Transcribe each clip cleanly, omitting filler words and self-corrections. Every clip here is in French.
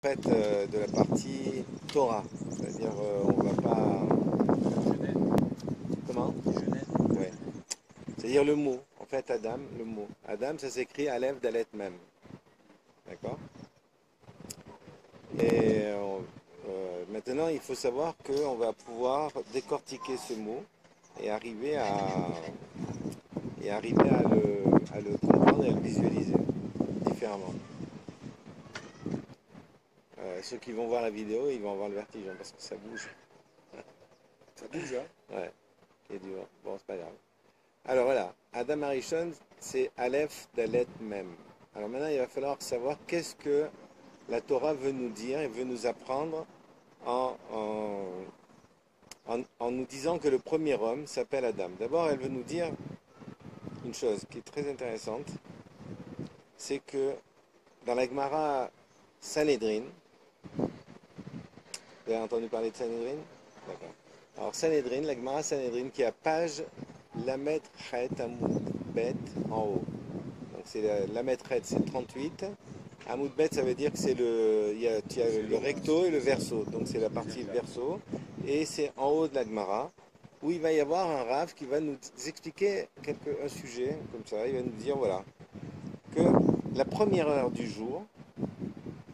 fait de la partie Torah. C'est-à-dire, on va pas. Genève, Comment? Genève. Ouais. C'est-à-dire le mot. En fait, Adam, le mot. Adam, ça s'écrit Aleph Dalet Mem. D'accord? Et maintenant, il faut savoir qu'on va pouvoir décortiquer ce mot et arriver à le comprendre et à le visualiser différemment. Ceux qui vont voir la vidéo, ils vont avoir le vertige hein, parce que ça bouge. Ça bouge, hein? Ouais, c'est dur. Bon, c'est pas grave. Alors voilà, Adam Arishon, c'est Aleph Dalet Mem. Alors maintenant, il va falloir savoir qu'est-ce que la Torah veut nous dire et veut nous apprendre en, en, en nous disant que le premier homme s'appelle Adam. D'abord, elle veut nous dire une chose qui est très intéressante, c'est que dans la Gemara Sanhedrin, vous avez entendu parler de Sanhedrin? D'accord. Alors Sanhedrin, la Gemara Sanhedrin qui est à page Lamed Chet Amud Bet en haut. Donc c'est Lamed Chet, c'est 38. Amud Bet, ça veut dire que c'est tu as le recto et le verso. Donc c'est la partie verso. Et c'est en haut de la Gemara où il va y avoir un Rav qui va nous expliquer un sujet comme ça. Il va nous dire voilà que la première heure du jour,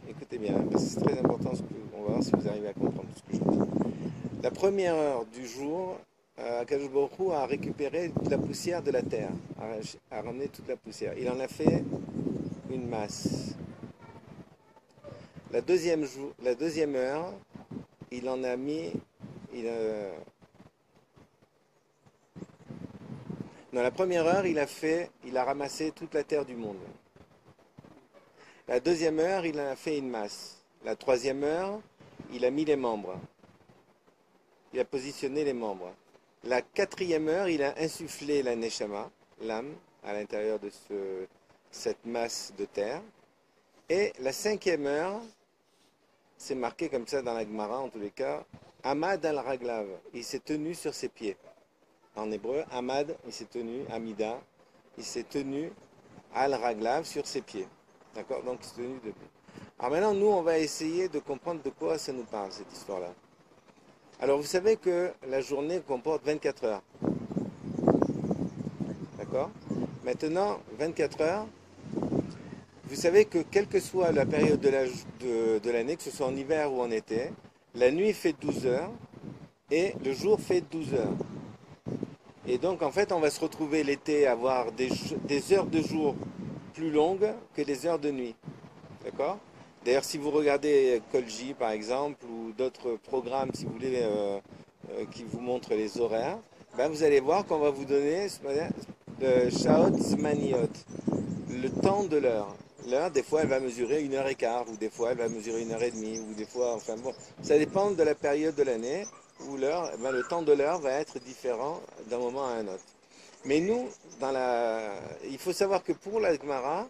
écoutez bien, parce que c'est très important, on va voir si vous arrivez à comprendre ce que je dis. La première heure du jour, Akadosh Baruch Hu a récupéré toute la poussière de la terre, a ramené toute la poussière. Il en a fait une masse. La deuxième heure, il en a mis. Il a- dans la première heure, il a ramassé toute la terre du monde. La deuxième heure, il en a fait une masse. La troisième heure, il a mis les membres. Il a positionné les membres. La quatrième heure, il a insufflé la neshama, l'âme, à l'intérieur de cette masse de terre. Et la cinquième heure, c'est marqué comme ça dans la Gemara en tous les cas, Amad al-Raglav, il s'est tenu sur ses pieds. En hébreu, Amad, il s'est tenu, Amida, il s'est tenu al-Raglav sur ses pieds. D'accord? Donc il s'est tenu debout. Alors maintenant, nous, on va essayer de comprendre de quoi ça nous parle, cette histoire-là. Alors vous savez que la journée comporte 24 heures. D'accord? Maintenant, 24 heures, vous savez que quelle que soit la période de l'année, que ce soit en hiver ou en été, la nuit fait 12 heures et le jour fait 12 heures. Et donc en fait, on va se retrouver l'été à avoir des heures de jour plus longues que des heures de nuit. D'accord? D'ailleurs, si vous regardez Kolji par exemple, ou d'autres programmes, si vous voulez, qui vous montrent les horaires, ben, vous allez voir qu'on va vous donner le Shaot Zmaniot, le temps de l'heure. L'heure, des fois, elle va mesurer 1 heure et quart, ou des fois, elle va mesurer 1 heure et demie, ou des fois, enfin bon, ça dépend de la période de l'année où l'heure, ben, le temps de l'heure va être différent d'un moment à un autre. Mais nous, il faut savoir que pour la Gemara,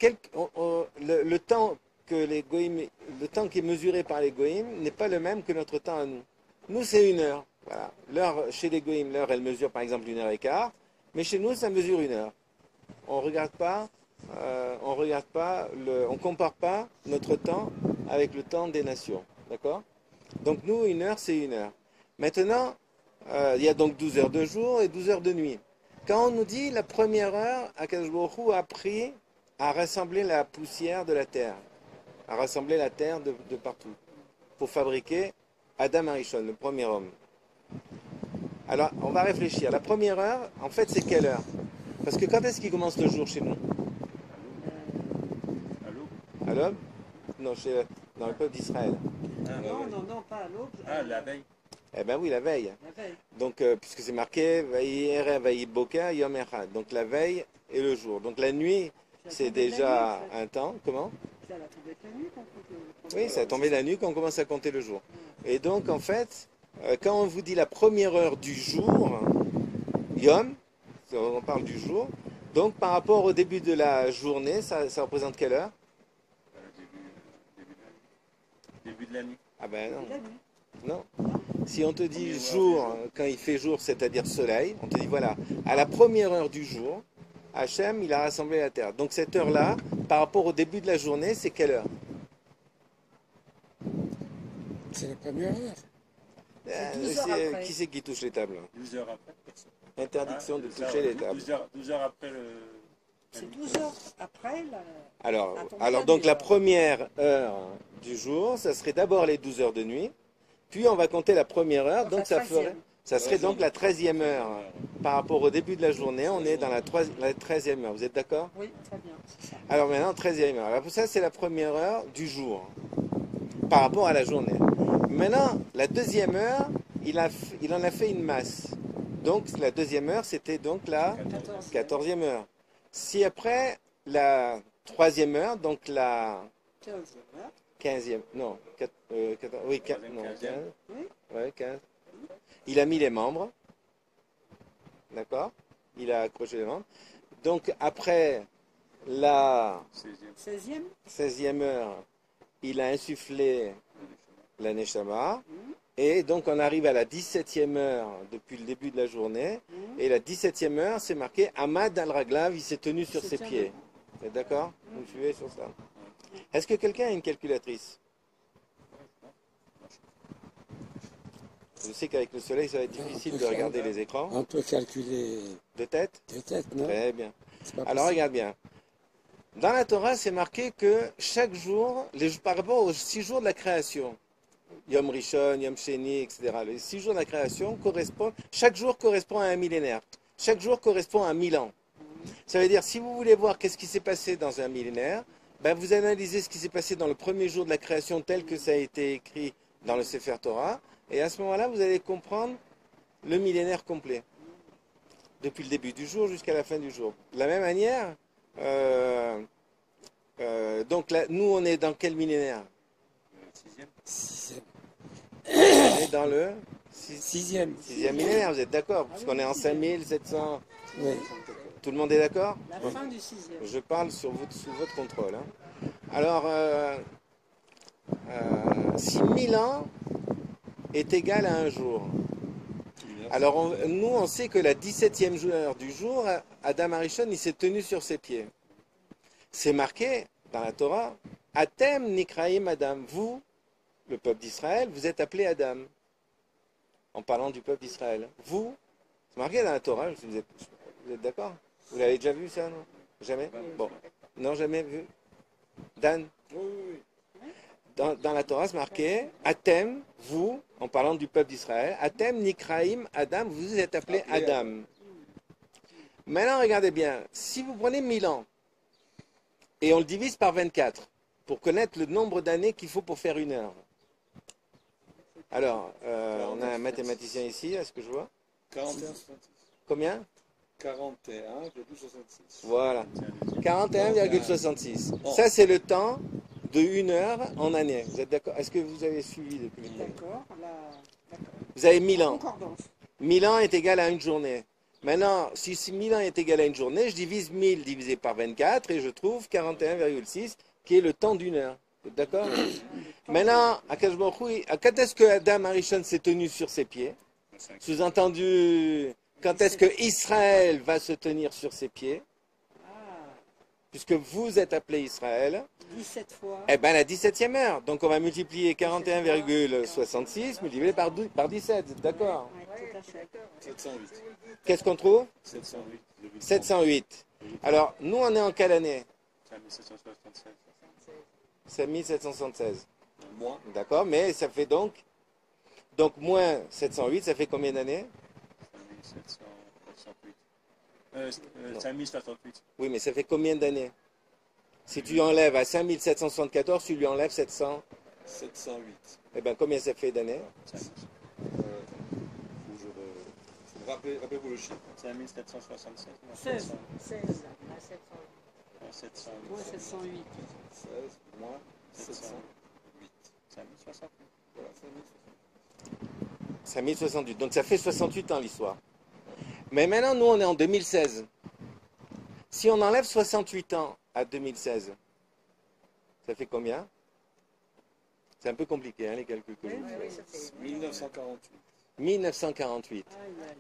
le temps que les goïms, le temps qui est mesuré par les goïms n'est pas le même que notre temps à nous. Nous, c'est 1 heure. Voilà. L'heure, chez les goïms, l'heure, elle mesure par exemple 1 heure et quart, mais chez nous, ça mesure 1 heure. On regarde pas, on compare pas notre temps avec le temps des nations. D'accord? Donc nous, 1 heure, c'est 1 heure. Maintenant, il y a donc 12 heures de jour et 12 heures de nuit. Quand on nous dit la première heure, Akadosh Baruch Hu a appris à rassembler la poussière de la terre, à rassembler la terre de partout, pour fabriquer Adam Arishon, le premier homme. Alors, on va réfléchir. La première heure, en fait, c'est quelle heure? Parce que quand est-ce qu'il commence le jour chez nous? Allô? À l'aube? Non, dans le peuple d'Israël. Ah, Non, non, non, pas à l'aube. la veille. Eh bien oui, la veille. La veille. Donc, puisque c'est marqué, Vayi erev, vayi boker, yom echad. Donc la veille et le jour. Donc la nuit, c'est déjà un temps. Comment? Ça va tomber la nuit quand on Oui, ça a tombé la nuit quand on commence à compter le jour. Et donc, en fait, quand on vous dit la première heure du jour, yom, on parle du jour, donc par rapport au début de la journée, ça représente quelle heure? Début de la nuit. Ah ben non. La nuit. Non. Si on te dit jour, quand il fait jour, c'est-à-dire soleil, on te dit voilà, à la première heure du jour, Hachem, il a rassemblé la terre. Donc cette heure-là, par rapport au début de la journée, c'est quelle heure? C'est la première heure. C'est 12 heures après. Qui c'est qui touche les tables? 12 heures après. Interdiction de 12 toucher les tables. 12 heures après le. C'est 12 heures après la... Alors, la tombée alors de la donc nuit, la alors. première heure du jour, ça serait d'abord les 12 heures de nuit, puis on va compter la première heure, donc ça serait donc la 13e heure. Par rapport au début de la journée, on est dans la 13e heure. Vous êtes d'accord? Oui, très bien, c'est ça. Alors maintenant, 13e heure. Alors ça, c'est la première heure du jour, par rapport à la journée. Maintenant, la deuxième heure, il en a fait une masse. Donc la deuxième heure, c'était donc la 14e heure. Si après la troisième heure, donc la 15 heures. 15e, non, oui, non, 15, Oui. ouais, 15. Il a mis les membres, d'accord? Il a accroché les membres. Donc après la 16e. 16e. 16e heure, il a insufflé la Neshama. Et donc on arrive à la 17e heure depuis le début de la journée. Et la 17e heure, c'est marqué Ahmad al-Raglav, il s'est tenu sur ses pieds. Vous êtes d'accord? Vous me suivez sur ça? Est-ce que quelqu'un a une calculatrice? Je sais qu'avec le soleil, ça va être difficile de regarder les écrans. On peut calculer De tête? de tête, non? Très bien. C'est pas Alors possible. regarde bien. Dans la Torah, c'est marqué que chaque jour, par rapport aux 6 jours de la création, Yom Rishon, Yom Sheni, etc., les 6 jours de la création correspondent, chaque jour correspond à un millénaire. Chaque jour correspond à 1000 ans. Ça veut dire, si vous voulez voir qu'est-ce qui s'est passé dans un millénaire, ben vous analysez ce qui s'est passé dans le premier jour de la création tel que ça a été écrit dans le Sefer Torah, et à ce moment-là, vous allez comprendre le millénaire complet, depuis le début du jour jusqu'à la fin du jour. De la même manière, donc là, nous, on est dans quel millénaire? 6e. Sixième. On est dans le Sixième. 6e millénaire, vous êtes d'accord? Puisqu'on est en 5700. Oui. Tout le monde est d'accord? La fin du 6e. Je parle sous votre contrôle. Hein. Alors, si 1000 ans est égal à un jour, alors nous, on sait que la 17e heure du jour, Adam Arishon, il s'est tenu sur ses pieds. C'est marqué dans la Torah, Atem Nikraim Adam. Vous, le peuple d'Israël, vous êtes appelé Adam. En parlant du peuple d'Israël. Vous, c'est marqué dans la Torah, vous êtes d'accord? Vous l'avez déjà vu ça, non? Jamais? Bon. Non, jamais vu? Dan? Dans la Torah, c'est marqué Atem, vous, en parlant du peuple d'Israël, Atem Nikraim Adam, vous êtes appelé Adam. Maintenant, regardez bien, si vous prenez 1000 ans et on le divise par 24 pour connaître le nombre d'années qu'il faut pour faire une heure. Alors, on a un mathématicien ici, est-ce que je vois? 41,66. Combien? 41,66. Voilà. 41,66. Ça, c'est le temps de une heure en année. Vous êtes d'accord? Est-ce que vous avez suivi depuis le début? D'accord. Vous avez 1000 ans. Concordance. 1000 ans est égal à une journée. Maintenant, si 1000 ans est égal à une journée, je divise 1000 divisé par 24 et je trouve 41,6 qui est le temps d'une heure. Vous êtes d'accord? Maintenant, quand est-ce que Adam Arishon s'est tenu sur ses pieds? Sous-entendu, quand est-ce que Israël va se tenir sur ses pieds? Puisque vous êtes appelé Israël, 17 fois. eh bien la 17e heure. Donc on va multiplier 41,66 multiplié par 17, vous êtes d'accord? Oui, tout à fait. 708. Qu'est-ce qu'on trouve? 708. 708. Alors, nous on est en quelle année? 5776. 5776. Moins. D'accord, mais ça fait donc moins 708, ça fait combien d'années? 5768. Oui, mais ça fait combien d'années? Si tu enlèves à 5774, tu lui enlèves 700, 708. eh bien combien ça fait d'années? Faut rappelez-vous le chiffre. 5767. 16. 16 à 700. 700. Moins 708. 16 moins 708. 5068. Voilà, 5068. 5068. Donc ça fait 68 ans l'histoire. Mais maintenant, nous, on est en 2016. Si on enlève 68 ans à 2016, ça fait combien? C'est un peu compliqué, hein, les calculs que Oui, vous oui, faites. ça fait. 1948. 1948. Aïe, aïe.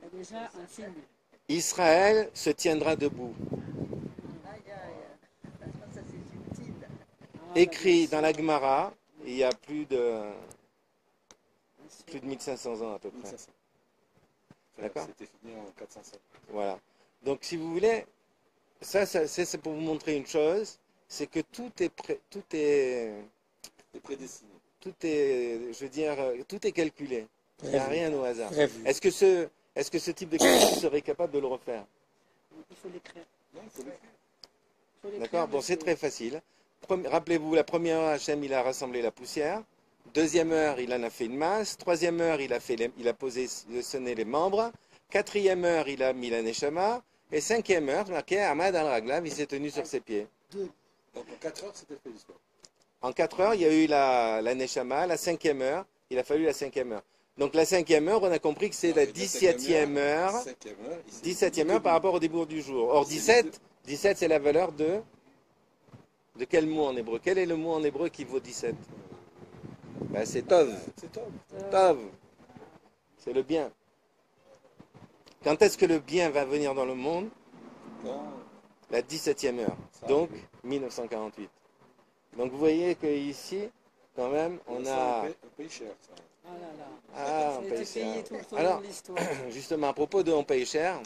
C'est déjà un signe. Israël se tiendra debout. Aïe, aïe. Ça, c'est subtil. Ah, Écrit bah, dans la Gemara, il y a plus de 1500 ans à peu près. 1500. D'accord. C'était fini en 407. Voilà. Donc si vous voulez, c'est pour vous montrer une chose, c'est que tout est C'est prédestiné. je veux dire, tout est calculé. Il n'y a Prévu. rien au hasard. Prévu. Est-ce que ce type de calcul serait capable de le refaire? Il faut l'écrire. Non, il faut l'écrire. Il faut l'écrire D'accord. Bon, parce c'est que- très facile. Rappelez-vous, la première heure, Hachem, il a rassemblé la poussière. Deuxième heure, il en a fait une masse. Troisième heure, il a sonné les membres. Quatrième heure, il a mis la neshama. Et cinquième heure, marqué Ahmad al-Raglav, il s'est tenu sur ses pieds. Donc en 4 heures, c'était fait l'histoire. En 4 heures, il y a eu la neshama. La cinquième heure, il a fallu la cinquième heure. Donc la cinquième heure, on a compris que c'est la 17e heure. 5e heure. il s'est 17e mis heure par debout. rapport au début du jour. Or 17 c'est la valeur de quel mot en hébreu? Quel est le mot en hébreu qui vaut 17? Ben, c'est Tov. C'est top. Tov. C'est le bien. Quand est-ce que le bien va venir dans le monde? Quand La 17e heure. Donc 1948. Donc vous voyez qu'ici, quand même, on ça, a... on paye cher. Ça. Ah là là. Ah, Ça on a paye été payé cher. tout le temps Alors, de l'histoire. justement, à propos de on paye cher,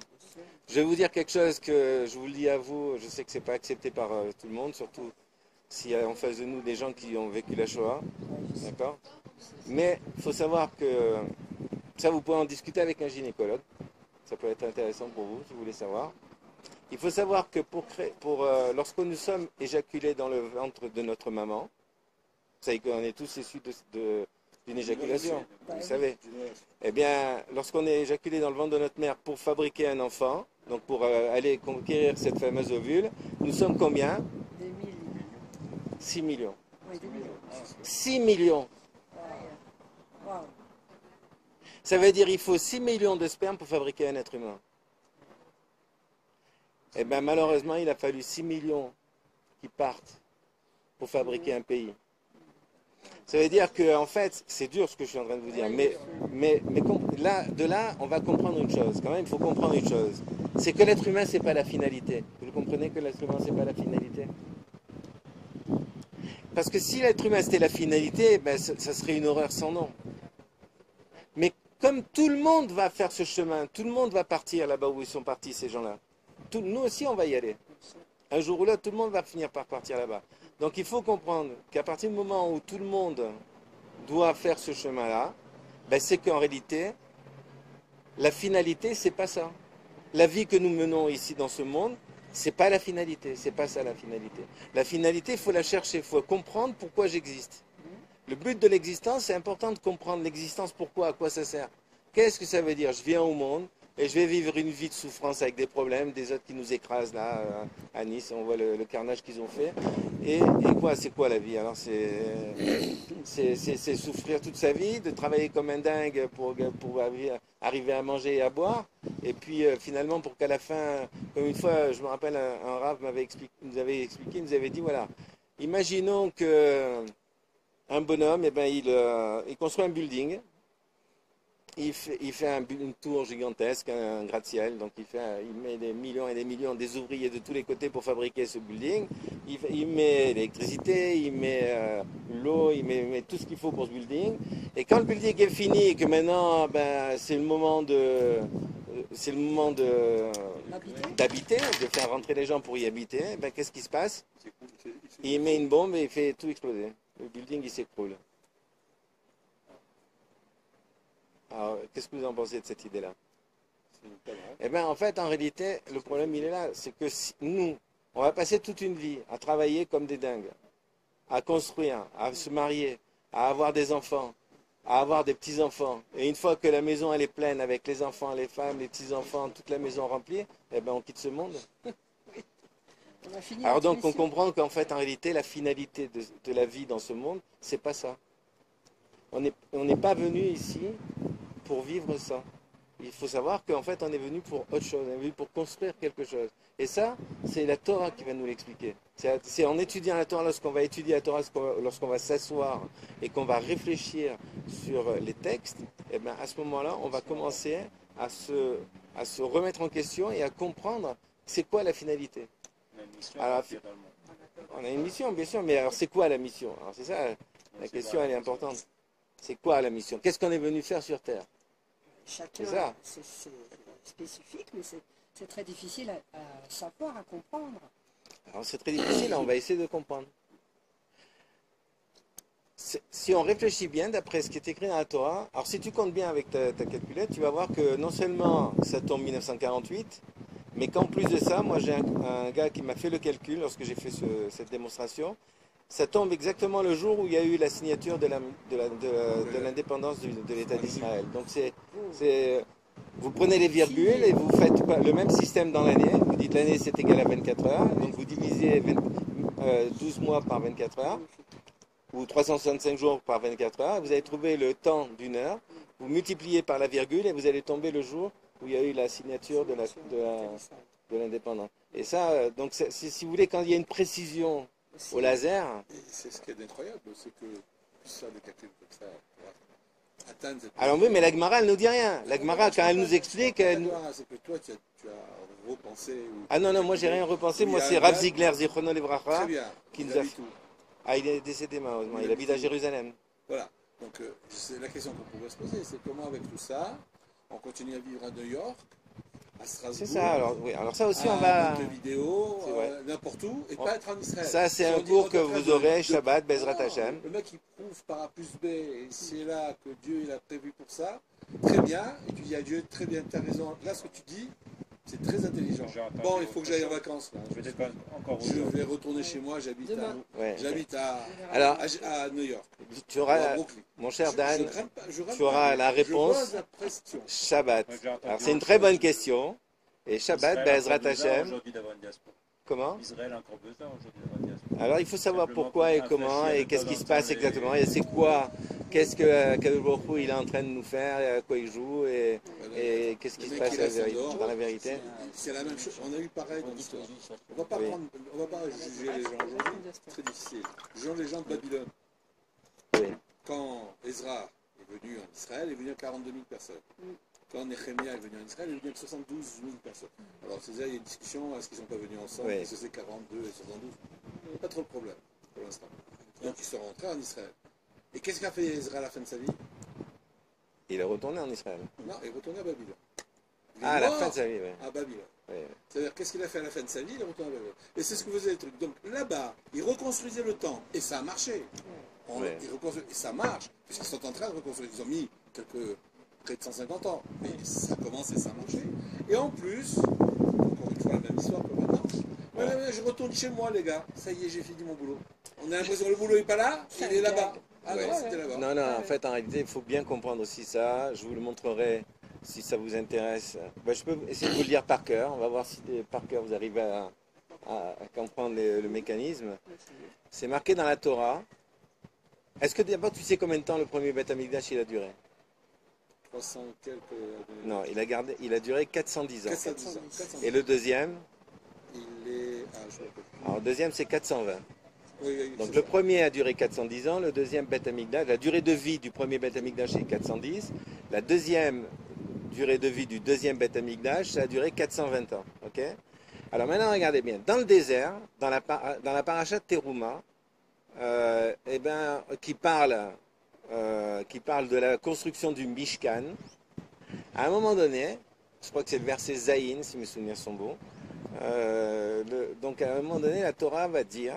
je vais vous dire quelque chose que je vous le dis à vous, je sais que c'est pas accepté par tout le monde, surtout s'il y a en face de nous des gens qui ont vécu la Shoah, d'accord? Mais il faut savoir que ça, vous pouvez en discuter avec un gynécologue, ça peut être intéressant pour vous si vous voulez savoir. Il faut savoir que lorsque nous sommes éjaculés dans le ventre de notre maman, vous savez qu'on est tous issus d'une éjaculation, vous savez. Eh bien, lorsqu'on est éjaculé dans le ventre de notre mère pour fabriquer un enfant, donc pour aller conquérir cette fameuse ovule, nous sommes combien? Des milliers. 6 millions. Oui, des millions. 6 millions. Waouh. Ça veut dire qu'il faut 6 millions de sperme pour fabriquer un être humain. Eh bien, malheureusement, il a fallu 6 millions qui partent pour fabriquer un pays. Ça veut dire que, en fait, c'est dur ce que je suis en train de vous dire, de là, on va comprendre une chose. Quand même, il faut comprendre une chose. C'est que l'être humain, c'est pas la finalité. Vous comprenez que l'être humain, c'est pas la finalité? Parce que si l'être humain, c'était la finalité, ben, ça serait une horreur sans nom. Mais comme tout le monde va faire ce chemin, tout le monde va partir là-bas où ils sont partis, ces gens-là. Nous aussi, on va y aller. Un jour ou l'autre, tout le monde va finir par partir là-bas. Donc il faut comprendre qu'à partir du moment où tout le monde doit faire ce chemin-là, ben c'est qu'en réalité, la finalité, c'est pas ça. La vie que nous menons ici dans ce monde, c'est pas la finalité, c'est pas ça la finalité. La finalité, il faut la chercher, il faut comprendre pourquoi j'existe. Le but de l'existence, c'est important de comprendre l'existence, pourquoi, à quoi ça sert. Qu'est-ce que ça veut dire? Je viens au monde et je vais vivre une vie de souffrance avec des problèmes, des autres qui nous écrasent là, à Nice, on voit le carnage qu'ils ont fait. Et quoi, c'est quoi la vie? Alors c'est souffrir toute sa vie, de travailler comme un dingue pour arriver à manger et à boire. Et puis finalement, pour qu'à la fin, comme une fois, je me rappelle, un rav nous avait dit, voilà, imaginons que un bonhomme, eh ben, il construit un building. Il fait une tour gigantesque, un gratte-ciel, donc il met des millions et des millions des ouvriers de tous les côtés pour fabriquer ce building. Il met l'électricité, il met l'eau, il met tout ce qu'il faut pour ce building. Et quand le building est fini et que maintenant c'est le moment d'habiter, de faire rentrer les gens pour y habiter, ben, qu'est-ce qui se passe? Il met une bombe et il fait tout exploser. Le building il s'écroule. Alors, qu'est-ce que vous en pensez de cette idée-là? Eh bien, en fait, en réalité, le problème, il est là. C'est que nous, on va passer toute une vie à travailler comme des dingues, à construire, à se marier, à avoir des enfants, à avoir des petits-enfants. Et une fois que la maison, elle est pleine avec les enfants, les femmes, les petits-enfants, toute la maison remplie, eh bien, on quitte ce monde. On a fini Alors notre donc, on mission. comprend qu'en fait, en réalité, la finalité de la vie dans ce monde, c'est pas ça. On n'est pas venu ici pour vivre ça. Il faut savoir qu'en fait, on est venu pour autre chose, on est venu pour construire quelque chose. Et ça, c'est la Torah qui va nous l'expliquer. C'est en étudiant la Torah, lorsqu'on va étudier la Torah, lorsqu'on va s'asseoir et qu'on va réfléchir sur les textes, et bien à ce moment-là, on va commencer à se remettre en question et à comprendre c'est quoi la finalité. La mission Alors, finalement. On a une mission, bien sûr, mais alors c'est quoi la mission? Alors c'est ça, la question elle est importante. C'est quoi la mission? Qu'est-ce qu'on est venu faire sur Terre? Chacun, C'est ça. c'est spécifique, mais c'est très difficile à savoir, à comprendre. Alors c'est très difficile, on va essayer de comprendre. Si on réfléchit bien, d'après ce qui est écrit dans la Torah, alors si tu comptes bien avec ta calculette, tu vas voir que non seulement ça tombe 1948, mais qu'en plus de ça, moi j'ai un gars qui m'a fait le calcul lorsque j'ai fait cette démonstration, ça tombe exactement le jour où il y a eu la signature de l'indépendance de l'État d'Israël. Donc vous prenez les virgules et vous faites le même système dans l'année. Vous dites l'année c'est égal à 24 heures, donc vous divisez 12 mois par 24 heures, ou 365 jours par 24 heures, vous allez trouver le temps d'une heure, vous multipliez par la virgule et vous allez tomber le jour où il y a eu la signature de l'indépendance. Et ça, donc si vous voulez, quand il y a une précision au laser... Et c'est ce qui est incroyable, c'est que ça, des calculs comme ça, pour atteindre... Alors oui, mais la Gemara, elle nous dit rien. La Gemara, quand elle nous explique... C'est que toi, tu as repensé... Ah non, non, moi j'ai rien repensé. Moi c'est Rav Ziegler, Zichrono Livracha, Très bien, qui nous il a... habite où? Ah, il est décédé malheureusement. Il habite à Jérusalem. Voilà. Donc, c'est la question qu'on pourrait se poser, c'est comment avec tout ça, on continue à vivre à New York, à Strasbourg, C'est ça, alors, oui. Alors ça aussi, à on va... monter vidéo, C'est vrai. n'importe où, et pas être en Israël. Ça, c'est Si un on dit, cours on que est en train vous aurez, Shabbat, Bezrat Non, Hashem. le mec, il prouve par A plus B, et c'est là que Dieu il a prévu pour ça. Très bien, et tu dis à Dieu, très bien, tu as raison. Là, ce que tu dis, c'est très intelligent. J'ai entendu Bon, il faut que j'aille en autre vacances. Là. Peut-être pas encore Je aujourd'hui. vais retourner chez moi, j'habite Demain. Ouais. Alors, à New York. tu ou auras, à Brooklyn. mon cher Dan, Je tu auras la réponse. Je pose la question. Shabbat. Moi, j'ai entendu Alors c'est une autre très chose. bonne question. Et Shabbat, Israël a Bezrat encore besoin Hashem. aujourd'hui d'avoir une diaspora. Comment? Israël a encore besoin aujourd'hui d'avoir une diaspora. Alors il faut savoir Simplement pourquoi et pour comment infléchir et de qu'est-ce temps qui en se temps passe les- exactement et c'est quoi, qu'est-ce que Kadosh Baruch Hu, il est en train de nous faire, et à quoi il joue et qu'est-ce qui Le se mec, passe il reste en dehors. dans la vérité. C'est la même chose. On a eu pareil dans l'histoire. On va pas Oui. on va pas juger les gens aujourd'hui. C'est très difficile. Jugeons les gens de Babylone. Oui. Quand Ezra est venu en Israël, il est venu à 42 000 personnes. Quand Nehemia est venu en Israël, il est venu avec 72 000 personnes. Alors, c'est ça, il y a une discussion, est-ce qu'ils ne sont pas venus ensemble? Oui. Est-ce que c'est 42 et 72? Il n'y a pas trop de problème pour l'instant. Donc, ils sont rentrés en Israël. Et qu'est-ce qu'a fait Ezra à la fin de sa vie? Il est retourné en Israël. Non, il est retourné à Babylone. Il est Ah, à la mort fin de sa vie, oui. à Babylone. Oui. C'est-à-dire, qu'est-ce qu'il a fait à la fin de sa vie? Il est retourné à Babylone. Et c'est ce que faisait le truc. Donc, là-bas, ils reconstruisaient le temple. Et ça a marché. Ouais. Et ça marche. Puisqu'ils sont en train de reconstruire. Ils ont mis près de 150 ans. Mais ça commence et ça a marché. Et en plus, encore une fois, la même histoire que maintenant. Ouais, je retourne chez moi, les gars. Ça y est, j'ai fini mon boulot. On a l'impression que le boulot n'est pas là, il est là-bas. Ah non, Ouais. c'était là-bas. Non, non, en fait, en réalité, il faut bien comprendre aussi ça. Je vous le montrerai si ça vous intéresse. Ben, je peux essayer de vous le dire par cœur. On va voir si par cœur vous arrivez à comprendre le mécanisme. C'est marqué dans la Torah. Est-ce que d'abord tu sais combien de temps le premier Beth Amikdash il a duré? 300 quelques. Non, il a duré 410 ans. 410 ans. 410. Et le deuxième? Il est. Ah, je ne sais pas. Alors le deuxième c'est 420. Oui, oui, Donc c'est le ça. premier a duré 410 ans, le deuxième Beth Amikdash, la durée de vie du premier Beth Amikdash est 410, la deuxième durée de vie du deuxième Beth Amikdash, ça a duré 420 ans. Ok? Alors maintenant regardez bien, dans le désert, dans la paracha de Teruma, qui parle de la construction du Mishkan, à un moment donné, je crois que c'est le verset Zayin, si mes souvenirs sont bons, donc à un moment donné, la Torah va dire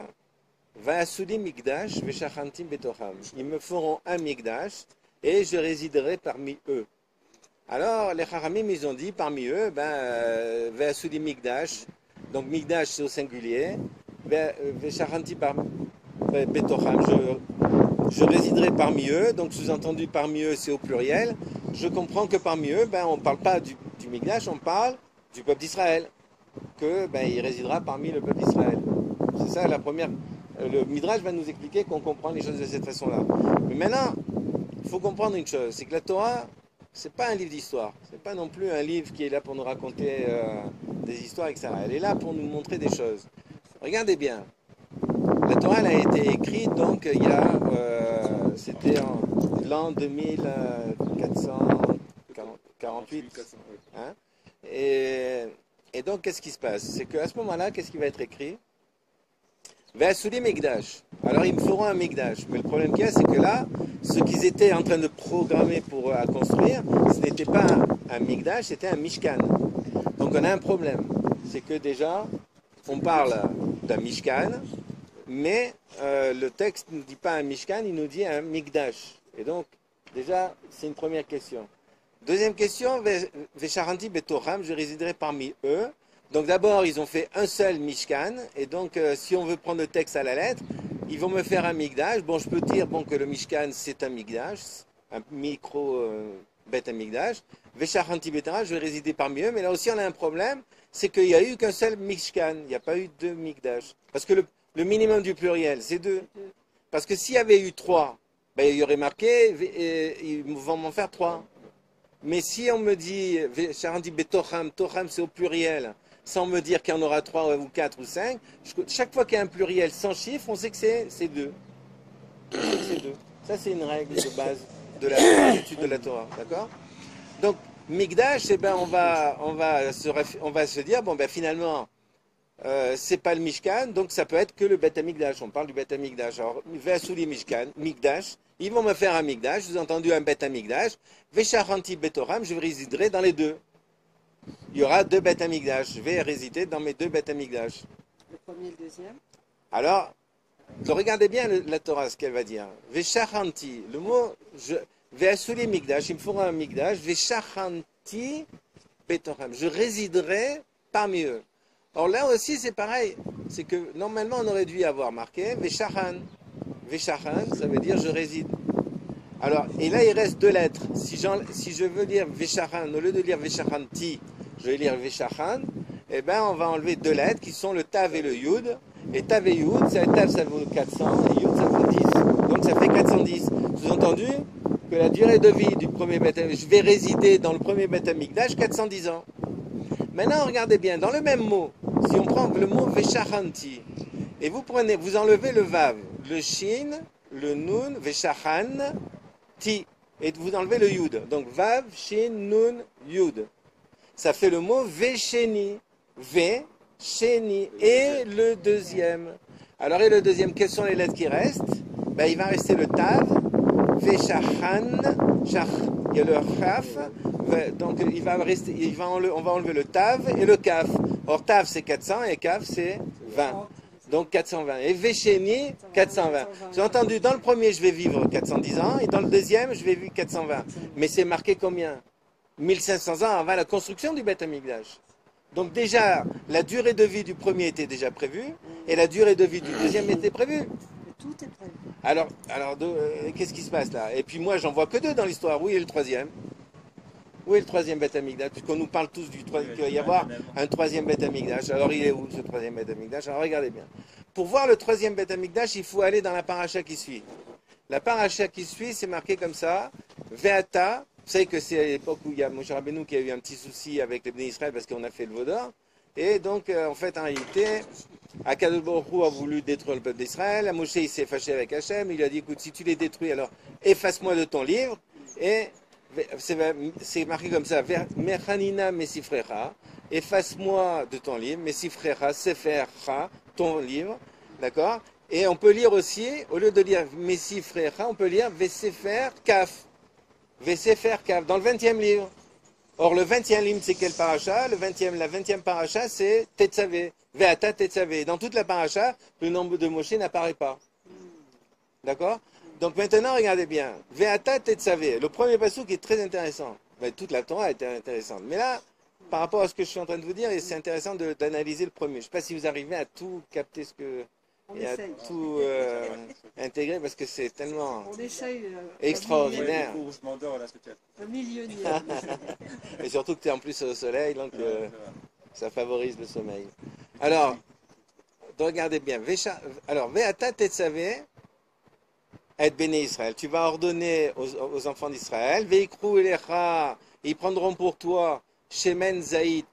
Va'asuli Migdash veshachantim betocham. Ils me feront un Migdash et je résiderai parmi eux. Alors les Chachamim ils ont dit parmi eux, Va'asuli Migdash, donc Migdash c'est au singulier, veshachantim betocham, je résiderai parmi eux, donc sous-entendu parmi eux c'est au pluriel. Je comprends que parmi eux, on ne parle pas du Migdash, on parle du peuple d'Israël, que il résidera parmi le peuple d'Israël. C'est ça la première. Le Midrash va nous expliquer qu'on comprend les choses de cette façon-là. Mais maintenant, il faut comprendre une chose, c'est que la Torah, c'est pas un livre d'histoire. C'est pas non plus un livre qui est là pour nous raconter des histoires, etc. Elle est là pour nous montrer des choses. Regardez bien. La Torah elle a été écrite donc il y a, c'était en l'an 2448. 400, oui. Hein? Et donc, qu'est-ce qui se passe? C'est qu'à ce moment-là, qu'est-ce qui va être écrit? Ve'asuli Migdash. Alors ils me feront un Migdash. Mais le problème qu'il y a, c'est que là, ce qu'ils étaient en train de programmer pour à construire, ce n'était pas un Migdash, c'était un Mishkan. Donc on a un problème. C'est que déjà, on parle d'un Mishkan, mais le texte ne nous dit pas un Mishkan, il nous dit un Migdash. Et donc, déjà, c'est une première question. Deuxième question, Vesharanti Betoram, je résiderai parmi eux. Donc d'abord, ils ont fait un seul Mishkan, et donc si on veut prendre le texte à la lettre, ils vont me faire un Migdash. Bon, je peux dire bon, que le Mishkan, c'est un Migdash, un micro Beth Migdash. Vesharanti Betoram, je vais résider parmi eux, mais là aussi on a un problème, c'est qu'il n'y a eu qu'un seul Mishkan, il n'y a pas eu deux Migdash. Parce que le minimum du pluriel, c'est deux. Parce que s'il y avait eu trois, ben, il y aurait marqué, ils vont m'en faire trois. Mais si on me dit, Vesharanti Betoram, Toram c'est au pluriel, sans me dire qu'il y en aura 3 ou 4 ou 5, chaque fois qu'il y a un pluriel sans chiffre, on sait que c'est 2. On sait que c'est 2. Ça, c'est une règle de base de l'étude de la Torah. D'accord? Donc, Migdash, eh ben, on va se dire, bon, ben, finalement, c'est pas le Mishkan, donc ça peut être que le Beth Amikdash. On parle du Beth Amikdash. Alors, Ve'asuli Mishkan, Migdash, ils vont me faire un Migdash, vous avez entendu un Beth Amikdash, Vesharanti Betoram, je résiderai dans les deux. Il y aura deux Beth Amikdash. Je vais résider dans mes deux Beth Amikdash. Le premier et le deuxième. Alors, regardez bien la Torah, ce qu'elle va dire. Vesharanti, le mot, Ve'asuli Migdash, il me faudra un Migdash, Vesharanti Betoram, je résiderai parmi eux. Or là aussi c'est pareil, c'est que normalement on aurait dû avoir marqué Vesharan. Vesharan, ça veut dire je réside. Alors, et là il reste deux lettres. Si je veux lire Vesharan, au lieu de lire Vesharanti, je vais lire Vesharan, eh bien on va enlever deux lettres qui sont le Tav et le Yud. Et Tav et Yud, Tav ça vaut 400 et Yud ça vaut 10. Donc ça fait 410. Sous-entendu que la durée de vie du premier Beth Amikdash, je vais résider dans le premier Beth Amikdash 410 ans. Maintenant, regardez bien, dans le même mot, si on prend le mot Vesharanti, et vous enlevez le Vav, le Shin, le Nun, Vesharan, Ti, et vous enlevez le Yud. Donc Vav, Shin, Nun, Yud. Ça fait le mot Vesheni, Vesheni, et le deuxième. Alors, et le deuxième, quelles sont les lettres qui restent? Ben, il va rester le Tav, Vesharan, Shach, il y a le Chaf, donc on va enlever le Tav et le Kaf. Or Tav c'est 400 et Kaf c'est 20. Donc 420. Et Vesheni 420. J'ai entendu, dans le premier je vais vivre 410 ans et dans le deuxième je vais vivre 420. Mais c'est marqué combien? 1500 ans avant la construction du Beth Amikdash. Donc déjà, la durée de vie du premier était déjà prévue et la durée de vie du deuxième était prévue. Tout est prévu. Alors qu'est-ce qui se passe là? Et puis moi, j'en vois que deux dans l'histoire. Où est le troisième? Où est le troisième Beth Amikdash? Puisqu'on nous parle tous qu'il va y avoir un troisième Beth Amikdash. Alors il est où ce troisième Beth Amikdash? Alors regardez bien. Pour voir le troisième Beth Amikdash, il faut aller dans la paracha qui suit. La paracha qui suit, c'est marqué comme ça. Ve'ata. Vous savez que c'est à l'époque où il y a Moshe Rabbeinu qui a eu un petit souci avec les Bnei Israël parce qu'on a fait le Vaudor. Et donc, en fait, en réalité, Akadosh Baruch Hu a voulu détruire le peuple d'Israël. Moshe, il s'est fâché avec Hachem. Il lui a dit, écoute, si tu les détruis, alors efface-moi de ton livre. Et c'est marqué comme ça, Mechanina Mesifrecha, efface-moi de ton livre, Mesifrecha, Sefercha, ton livre, d'accord? Et on peut lire aussi, au lieu de lire Mesifrecha, on peut lire Vesefer Kaf, Vesefer Kaf, dans le 20e livre. Or, le 20e livre, c'est quel paracha? La 20e paracha, c'est Tetzavé, Veata Tetzavé. Dans toute la paracha, le nombre de Moshe n'apparaît pas. D'accord? Donc maintenant, regardez bien. Ve'ata tetzavé. Le premier passouk est très intéressant. Ben, toute la Torah est intéressante. Mais là, par rapport à ce que je suis en train de vous dire, c'est intéressant d'analyser le premier. Je ne sais pas si vous arrivez à tout capter et à tout intégrer parce que c'est tellement extraordinaire. Je m'endors là, ce que tu as. Un millionier. Et surtout que tu es en plus au soleil, donc ça favorise le sommeil. Alors, regardez bien. Alors, Ve'ata tetzavé. Et béné Israël. Tu vas ordonner aux enfants d'Israël, Veikrou elecha, ils prendront pour toi shemen zaït,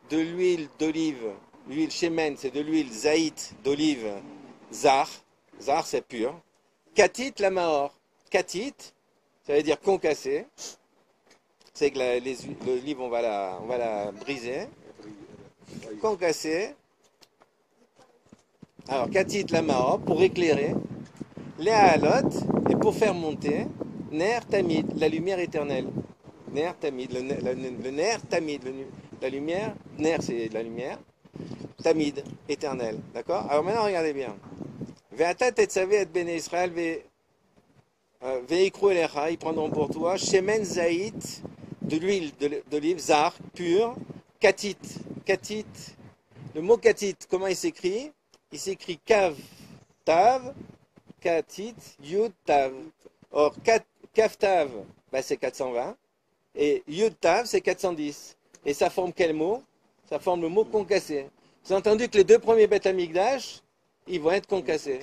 de l'huile d'olive. L'huile shemen, c'est de l'huile zaït d'olive. Zar c'est pur. Katit la maor. Katit, ça veut dire concassé. C'est que l'olive, on va la briser. Concassé. Alors, Katit la Maor, pour éclairer, Léa Alot, et pour faire monter, Ner Tamid, la lumière éternelle. Ner Tamid, le Ner Tamid, la lumière, Ner c'est la lumière, Tamid, éternel. D'accord? Alors maintenant, regardez bien. Ve'ata tetzavé et bene Israël ve'ikru elecha, ils prendront pour toi, Shemen Zaït, de l'huile d'olive, Zar, pur, Katit, Katit. Le mot Katit, comment il s'écrit? Il s'écrit Kav, Tav, Katit, Yud, Tav. Or, Kav, Tav, bah, c'est 420. Et Yud, Tav, c'est 410. Et ça forme quel mot? Ça forme le mot concassé. Vous avez entendu que les deux premiers Beth Amikdash, ils vont être concassés.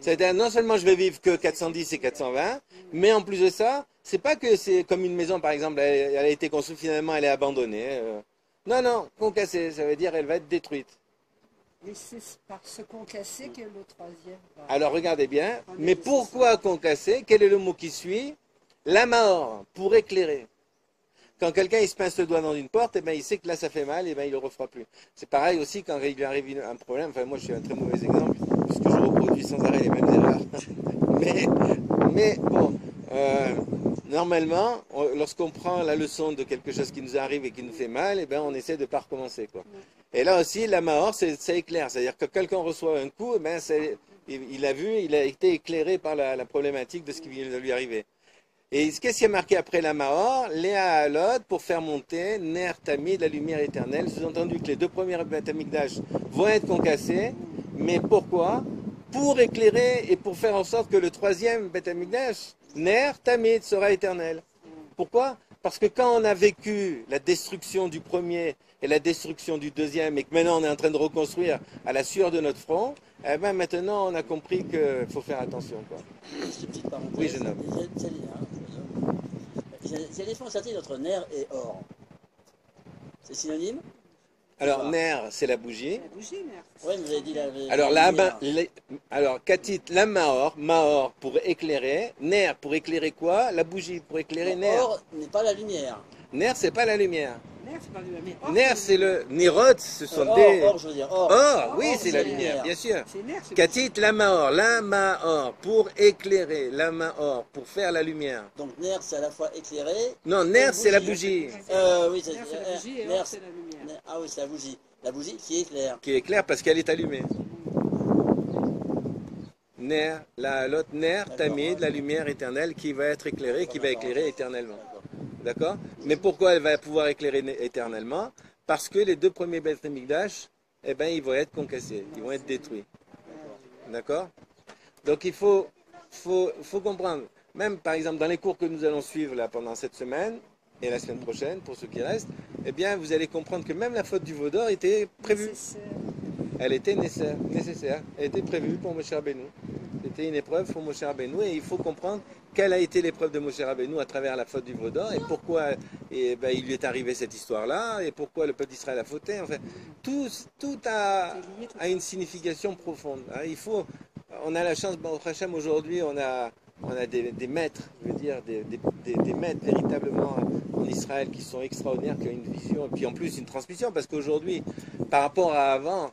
C'est-à-dire, non seulement je vais vivre que 410 et 420, mais en plus de ça, c'est pas que c'est comme une maison, par exemple, elle a été construite, finalement, elle est abandonnée. Non, non, concassée, ça veut dire elle va être détruite. Mais c'est par ce concassé que le troisième va... Alors regardez bien, mais pourquoi concassé? Quel est le mot qui suit? La Maor, pour éclairer. Quand quelqu'un il se pince le doigt dans une porte, eh ben, il sait que là ça fait mal, et ben, il ne le refera plus. C'est pareil aussi quand il lui arrive un problème, enfin moi je suis un très mauvais exemple, puisque je reproduis sans arrêt les mêmes erreurs. mais bon, normalement, lorsqu'on prend la leçon de quelque chose qui nous arrive et qui nous fait mal, eh ben, on essaie de ne pas recommencer, quoi. Et là aussi, la Maor, ça éclaire. C'est-à-dire que quelqu'un reçoit un coup, eh ben, il a vu, il a été éclairé par la problématique de ce qui vient de lui arriver. Et qu'est-ce qui est marqué après la Maor? Léa Alot, pour faire monter, Ner Tamid, la lumière éternelle. Sous-entendu que les deux premiers Beth Amikdash vont être concassés. Mais pourquoi? Pour éclairer et pour faire en sorte que le troisième Beth Amikdash, Ner Tamid, sera éternel. Pourquoi? Parce que quand on a vécu la destruction du premier et la destruction du deuxième, et que maintenant on est en train de reconstruire à la sueur de notre front, eh ben maintenant on a compris qu'il faut faire attention, quoi. Juste une petite parenthèse. Oui, jeune homme. J'ai des différenciations entre nerf et or. C'est synonyme? Alors, ner, c'est la bougie. La bougie, merde. Oui, vous avez dit la. Alors, katit, la maor, maor pour éclairer, ner pour éclairer quoi? La bougie pour éclairer ner. Or n'est pas la lumière. Ner, c'est pas la lumière. Nerf, c'est pas le mais or, Ner, c'est le nirot, ce sont Or, des. or, je veux dire, or. Or, oui, Or, c'est la lumière, bien sûr. c'est nerf, c'est Katit, la maor, pour éclairer, la maor, pour faire la lumière. Donc nerf, c'est à la fois éclairé. Non, ner, c'est la bougie. Oui, c'est Nerf, c'est la bougie et nerf, or, c'est la lumière. Ah oui, c'est la bougie. La bougie qui éclaire. Qui éclaire parce qu'elle est allumée. Ner, la lot, ner, tamid, la lumière éternelle qui va être éclairée, qui va éclairer éternellement. D'accord? Mais pourquoi elle va pouvoir éclairer éternellement? Parce que les deux premiers Beth Amikdash, eh ben, ils vont être concassés, ils vont être détruits. D'accord? Donc il faut comprendre. Même par exemple dans les cours que nous allons suivre là pendant cette semaine et la semaine prochaine, pour ceux qui restent, eh bien vous allez comprendre que même la faute du veau d'or était prévue. Elle était nécessaire. Elle était prévue pour Moshe Rabbeinu. C'était une épreuve pour Moshe Rabbeinu et il faut comprendre quelle a été l'épreuve de Moshe Rabbeinu à travers la faute du veau d'or et pourquoi il lui est arrivé cette histoire-là et pourquoi le peuple d'Israël a fauté. Enfin, tout a une signification profonde. On a la chance, au Hachem, aujourd'hui, on a des maîtres, je veux dire, des maîtres véritablement en Israël qui sont extraordinaires, qui ont une vision, et puis en plus une transmission, parce qu'aujourd'hui, par rapport à avant,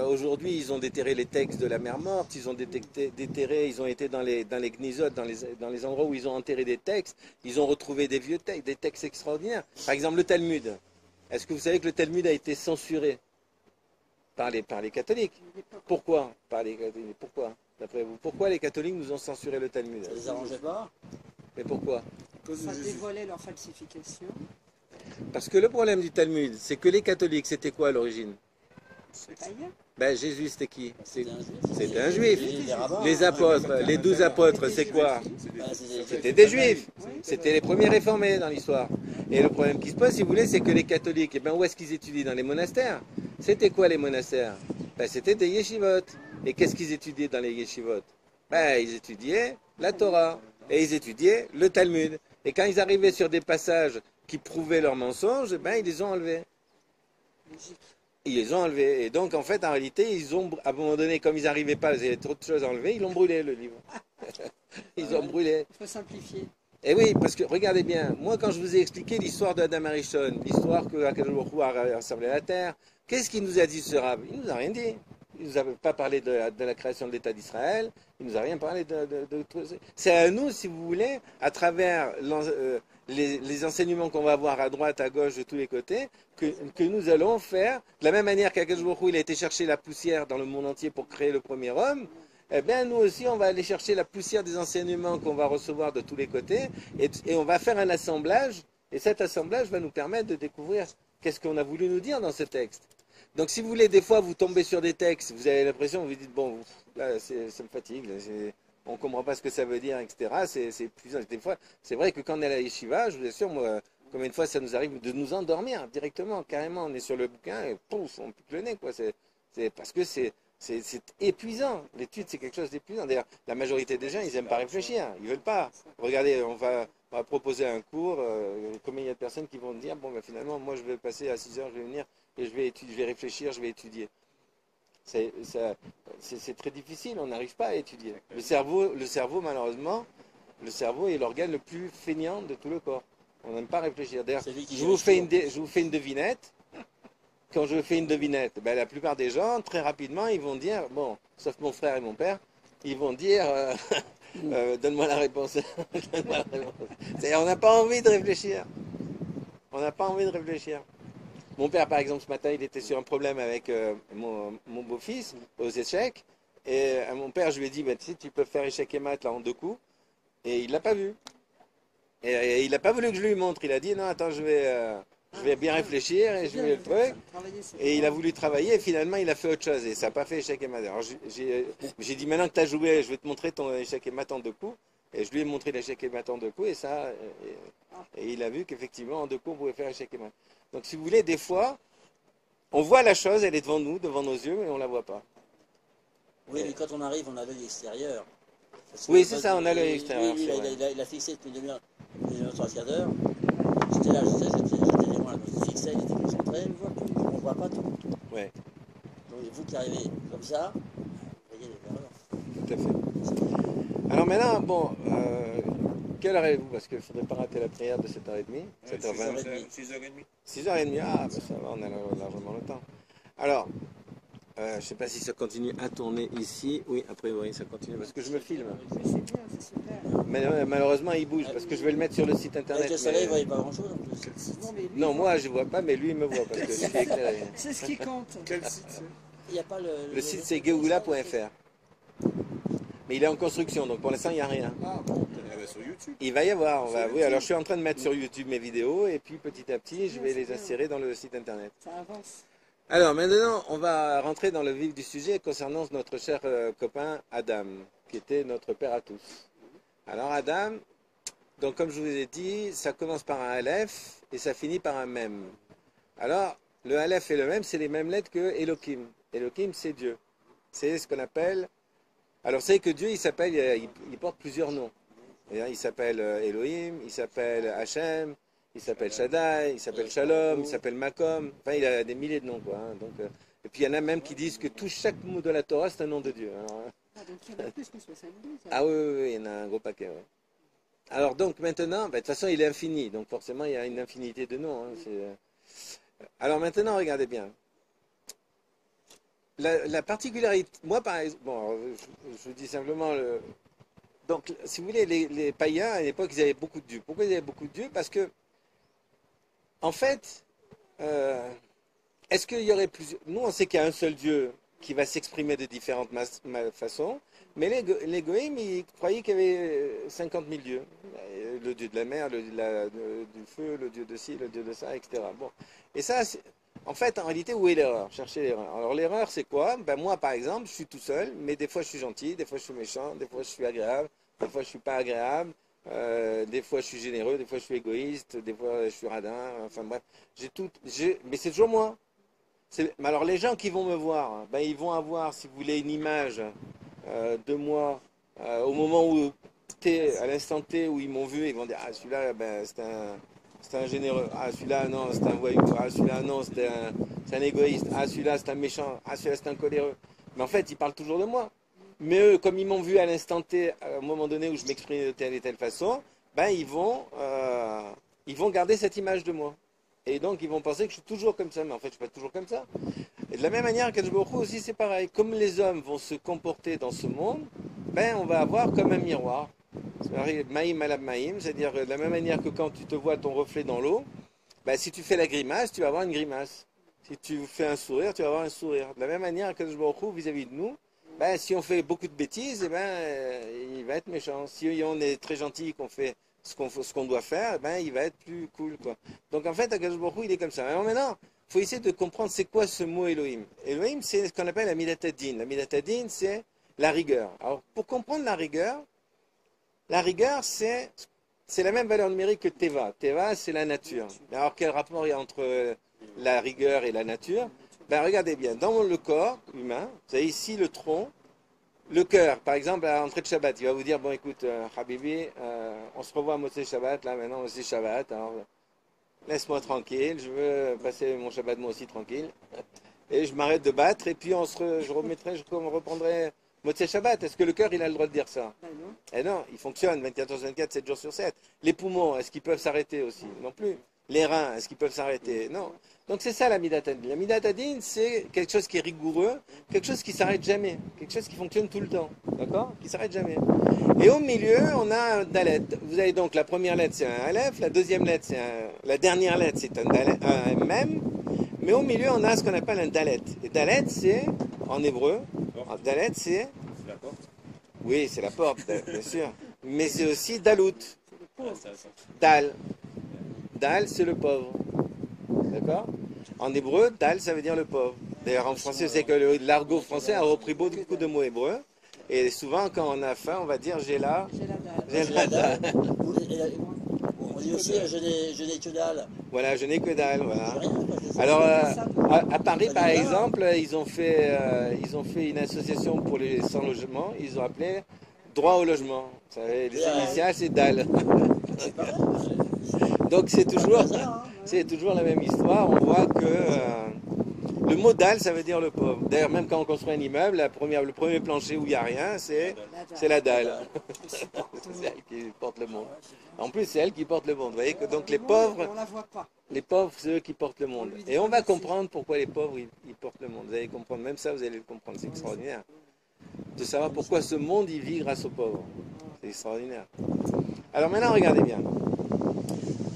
aujourd'hui, ils ont déterré les textes de la mer morte, ils ont déterré, ils ont été dans les gnisotes, dans les endroits où ils ont enterré des textes, ils ont retrouvé des vieux textes, des textes extraordinaires. Par exemple, le Talmud. Est-ce que vous savez que le Talmud a été censuré par les catholiques? Pourquoi? Pourquoi, d'après vous? Pourquoi les catholiques nous ont censuré le Talmud? Ça les arrangeait pas? Mais pourquoi? Ça dévoilait leur falsification. Parce que le problème du Talmud, c'est que les catholiques, c'était quoi à l'origine? C'est païen. Ben, Jésus, c'était qui? C'était un juif. juif. Les apôtres, les 12 apôtres, c'est quoi? C'était des juifs. C'était les premiers réformés dans l'histoire. Et le problème qui se pose, si vous voulez, c'est que les catholiques, eh ben, où est-ce qu'ils étudient? Dans les monastères. C'était quoi les monastères? Ben, c'était des yeshivot. Et qu'est-ce qu'ils étudiaient dans les yeshivot? Ben, ils étudiaient la Torah. Et ils étudiaient le Talmud. Et quand ils arrivaient sur des passages qui prouvaient leurs mensonges, ben, ils les ont enlevés. Ils les ont enlevés. Et donc, en fait, en réalité, à un moment donné, comme ils n'arrivaient pas, ils avaient trop de choses à enlever, ils l'ont brûlé, le livre. Ils ont brûlé. Il faut simplifier. Et oui, parce que, regardez bien, moi, quand je vous ai expliqué l'histoire d'Adam Arishon, l'histoire que Akadosh Baruch Hu a rassemblé la terre, qu'est-ce qu'il nous a dit, ce rab? Il nous a rien dit. Il nous a pas parlé de la création de l'État d'Israël. Il nous a rien parlé de tout. C'est à nous, si vous voulez, à travers les enseignements qu'on va avoir à droite, à gauche, de tous les côtés, que nous allons faire. De la même manière qu'Akadosh Baruch Hu, il a été chercher la poussière dans le monde entier pour créer le premier homme. Eh bien, nous aussi, on va aller chercher la poussière des enseignements qu'on va recevoir de tous les côtés, et on va faire un assemblage. Et cet assemblage va nous permettre de découvrir qu'est-ce qu'on a voulu nous dire dans ce texte. Donc, si vous voulez, des fois, vous tombez sur des textes, vous avez l'impression, vous vous dites, bon, là, ça me fatigue, là, on ne comprend pas ce que ça veut dire, etc. C'est épuisant. Des fois, c'est vrai que quand on est à la yeshiva, je vous assure, moi, combien de fois ça nous arrive de nous endormir directement, carrément, on est sur le bouquin et pouf, on pique le nez, quoi. C'est parce que c'est épuisant. L'étude, c'est quelque chose d'épuisant. D'ailleurs, la majorité des gens, ils n'aiment pas réfléchir, ils ne veulent pas. Regardez, on va proposer un cours, combien il y a de personnes qui vont dire, bon, ben, finalement, moi, je vais passer à 6 heures, je vais venir et je vais réfléchir, je vais étudier. C'est très difficile, on n'arrive pas à étudier. Le cerveau, malheureusement, le cerveau est l'organe le plus feignant de tout le corps. On n'aime pas réfléchir. D'ailleurs, je vous fais une devinette. Quand je fais une devinette, ben, la plupart des gens, très rapidement, ils vont dire, bon, sauf mon frère et mon père, ils vont dire, donne-moi la réponse. Donne-moi la réponse. C'est-à-dire, on n'a pas envie de réfléchir. On n'a pas envie de réfléchir. Mon père, par exemple, ce matin, il était sur un problème avec mon beau-fils aux échecs. Et à mon père, je lui ai dit, ben, tu peux faire échec et mat là en 2 coups. Et il ne l'a pas vu. Et il n'a pas voulu que je lui montre. Il a dit, non, attends, je vais bien réfléchir et je vais le truc. Et il a voulu travailler et finalement il a fait autre chose et ça n'a pas fait échec et mat. Alors j'ai dit maintenant que tu as joué, je vais te montrer ton échec et mat en 2 coups. Et je lui ai montré l'échec et mat en 2 coups et ça, et il a vu qu'effectivement en 2 coups on pouvait faire échec et mat. Donc si vous voulez, des fois, on voit la chose, elle est devant nous, devant nos yeux, mais on ne la voit pas. Oui, mais quand on arrive, on a l'œil extérieur. Oui, c'est ça, on a l'œil extérieur. Lui, il a fixé depuis une demi-heure, 3 quarts d'heure. J'étais là, j'étais témoin, donc il fixait, il était concentré, on ne voit pas tout. Ouais. Donc vous qui arrivez comme ça, vous voyez les erreurs. Tout à fait. Alors maintenant, bon, quelle heure est-vous? Parce qu'il ne faudrait pas rater la prière de 7h30. 7h20. 6h30. 6h30, ah, ben ça va, on a largement le temps. Alors, je ne sais pas si ça continue à tourner ici. Oui, a priori, ça continue parce que je me filme. C'est bien, c'est super. Mais malheureusement, il bouge parce que je vais le mettre sur le site internet. Avec le soleil, vous ne voyez pas grand-chose en plus. Non, mais lui, Non, moi, je ne vois pas, mais lui, il me voit parce que je suis éclairé. c'est ce qui compte. Quel site c'est? Il n'y a pas Le site, c'est geoula.fr. Mais il est en construction, donc pour l'instant, il n'y a rien. Ah bon, il y avait sur YouTube. Il va y avoir, Sur oui, YouTube. alors je suis en train de mettre sur YouTube mes vidéos et puis petit à petit, je vais les insérer dans le site internet. Ça avance. Alors maintenant, on va rentrer dans le vif du sujet concernant notre cher copain Adam, qui était notre père à tous. Alors Adam, donc comme je vous ai dit, ça commence par un Aleph et ça finit par un Mem. Alors, le Aleph et le Mem, c'est les mêmes lettres que Elohim. Elohim, c'est Dieu. C'est ce qu'on appelle... Alors, vous savez que Dieu, il porte plusieurs noms. Il s'appelle Elohim, il s'appelle Hachem, il s'appelle Shaddai, il s'appelle Shalom, il s'appelle Makom. Enfin, il a des milliers de noms, quoi. Hein. Donc, et puis, il y en a même qui disent que chaque mot de la Torah, c'est un nom de Dieu. Alors, Ah, donc il y en a plus que 72. ah oui, il y en a un gros paquet, ouais. Alors, donc, maintenant, de toute façon, il est infini. Donc, forcément, il y a une infinité de noms. Hein. Alors, maintenant, regardez bien. La particularité, moi par exemple, bon, je vous dis simplement, donc si vous voulez, les païens à l'époque ils avaient beaucoup de dieux. Pourquoi ils avaient beaucoup de dieux? Parce que, en fait, est-ce qu'il y aurait plusieurs... Nous on sait qu'il y a un seul Dieu qui va s'exprimer de différentes façons, mais les Goïms ils croyaient qu'il y avait 50 000 dieux. Le dieu de la mer, le dieu du feu, le dieu de ci, le dieu de ça, etc. Bon. Et ça, en fait, en réalité, où est l'erreur? Cherchez l'erreur. Alors l'erreur, c'est quoi? Ben, moi, par exemple, je suis tout seul, mais des fois je suis gentil, des fois je suis méchant, des fois je suis agréable, des fois je suis pas agréable, des fois je suis généreux, des fois je suis égoïste, des fois je suis radin, enfin bref, mais c'est toujours moi. Mais alors les gens qui vont me voir, ben, ils vont avoir, si vous voulez, une image de moi au moment où à l'instant T où ils m'ont vu, ils vont dire, ah celui-là, ben, c'est un généreux. Ah, celui-là, non, c'est un voyou. Ah, celui-là, non, c'est un égoïste. Ah, celui-là, c'est un méchant. Ah, celui-là, c'est un coléreux. Mais en fait, ils parlent toujours de moi. Mais eux, comme ils m'ont vu à l'instant T, à un moment donné où je m'exprime de telle et telle façon, ben, ils vont garder cette image de moi. Et donc, ils vont penser que je suis toujours comme ça. Mais en fait, je ne suis pas toujours comme ça. Et de la même manière, Akadosh Baruch Hu aussi c'est pareil. Comme les hommes vont se comporter dans ce monde, ben on va avoir comme un miroir. Maïm alab maïm, c'est-à-dire de la même manière que quand tu te vois ton reflet dans l'eau, ben, si tu fais la grimace, tu vas avoir une grimace. Si tu fais un sourire, tu vas avoir un sourire. De la même manière, Akadosh Baruch Hu vis-à-vis de nous, ben, si on fait beaucoup de bêtises, eh ben, il va être méchant. Si on est très gentil, qu'on fait ce qu'on doit faire, eh ben, il va être plus cool, quoi. Donc en fait, Akadosh Baruch Hu, il est comme ça. Alors maintenant, il faut essayer de comprendre c'est quoi ce mot Elohim. Elohim, c'est ce qu'on appelle la Midat Hadin. La Midat Hadin, c'est la rigueur. Alors, pour comprendre la rigueur, c'est la même valeur numérique que Teva. Teva, c'est la nature. Alors, quel rapport il y a entre la rigueur et la nature? Ben, regardez bien, dans le corps humain, vous avez ici le tronc, le cœur. Par exemple, à l'entrée de Shabbat, il va vous dire, bon, écoute, Habibi, on se revoit à Motzei Shabbat, là, maintenant, Motzei Shabbat, alors, laisse-moi tranquille, je veux passer mon Shabbat moi aussi tranquille. Et je m'arrête de battre, et puis je reprendrai Motzei Shabbat. Est-ce que le cœur, il a le droit de dire ça? Ben non. Eh non, il fonctionne 24h/24, 7 jours sur 7. Les poumons, est-ce qu'ils peuvent s'arrêter aussi? Non plus. Les reins, est-ce qu'ils peuvent s'arrêter? Non. Donc c'est ça la Midat Hadin. La Midat Hadin, c'est quelque chose qui est rigoureux, quelque chose qui s'arrête jamais, quelque chose qui fonctionne tout le temps, d'accord? Qui s'arrête jamais. Et au milieu, on a un Dalet. Vous avez donc la première lettre, c'est un Aleph, la deuxième lettre, la dernière lettre, c'est un Mem, mais au milieu, on a ce qu'on appelle un Dalet. Et Dalet, c'est, en hébreu, Dalet, c'est... C'est la porte. Oui, c'est la porte, bien sûr. Mais c'est aussi Dalout. Ah, ça. Dal. Dal, c'est le pauvre. D'accord? En hébreu, Dal, ça veut dire le pauvre. D'ailleurs, en français, c'est que l'argot français a repris beaucoup de mots hébreux. Et souvent, quand on a faim, on va dire j'ai la J'ai la dalle. On dit aussi je n'ai que dalle. Voilà, je n'ai que dalle. Voilà. J'ai rien, moi, je sais. Alors, à Paris, par exemple, ils ont fait une association pour les sans-logement. Ils ont appelé Droit au logement. Vous savez, les initiales, c'est dalle. C'est pareil. Donc, c'est toujours la même histoire. On voit que le mot dalle, ça veut dire le pauvre. D'ailleurs, même quand on construit un immeuble, le premier plancher où il n'y a rien, c'est la dalle. C'est elle qui porte le monde. En plus, c'est elle qui porte le monde. Vous voyez que donc les pauvres, On la voit pas. c'est eux qui portent le monde. Et on va comprendre pourquoi les pauvres, ils portent le monde. Vous allez comprendre, même ça, vous allez le comprendre. C'est extraordinaire. De savoir pourquoi ce monde, il vit grâce aux pauvres. C'est extraordinaire. Alors maintenant, regardez bien.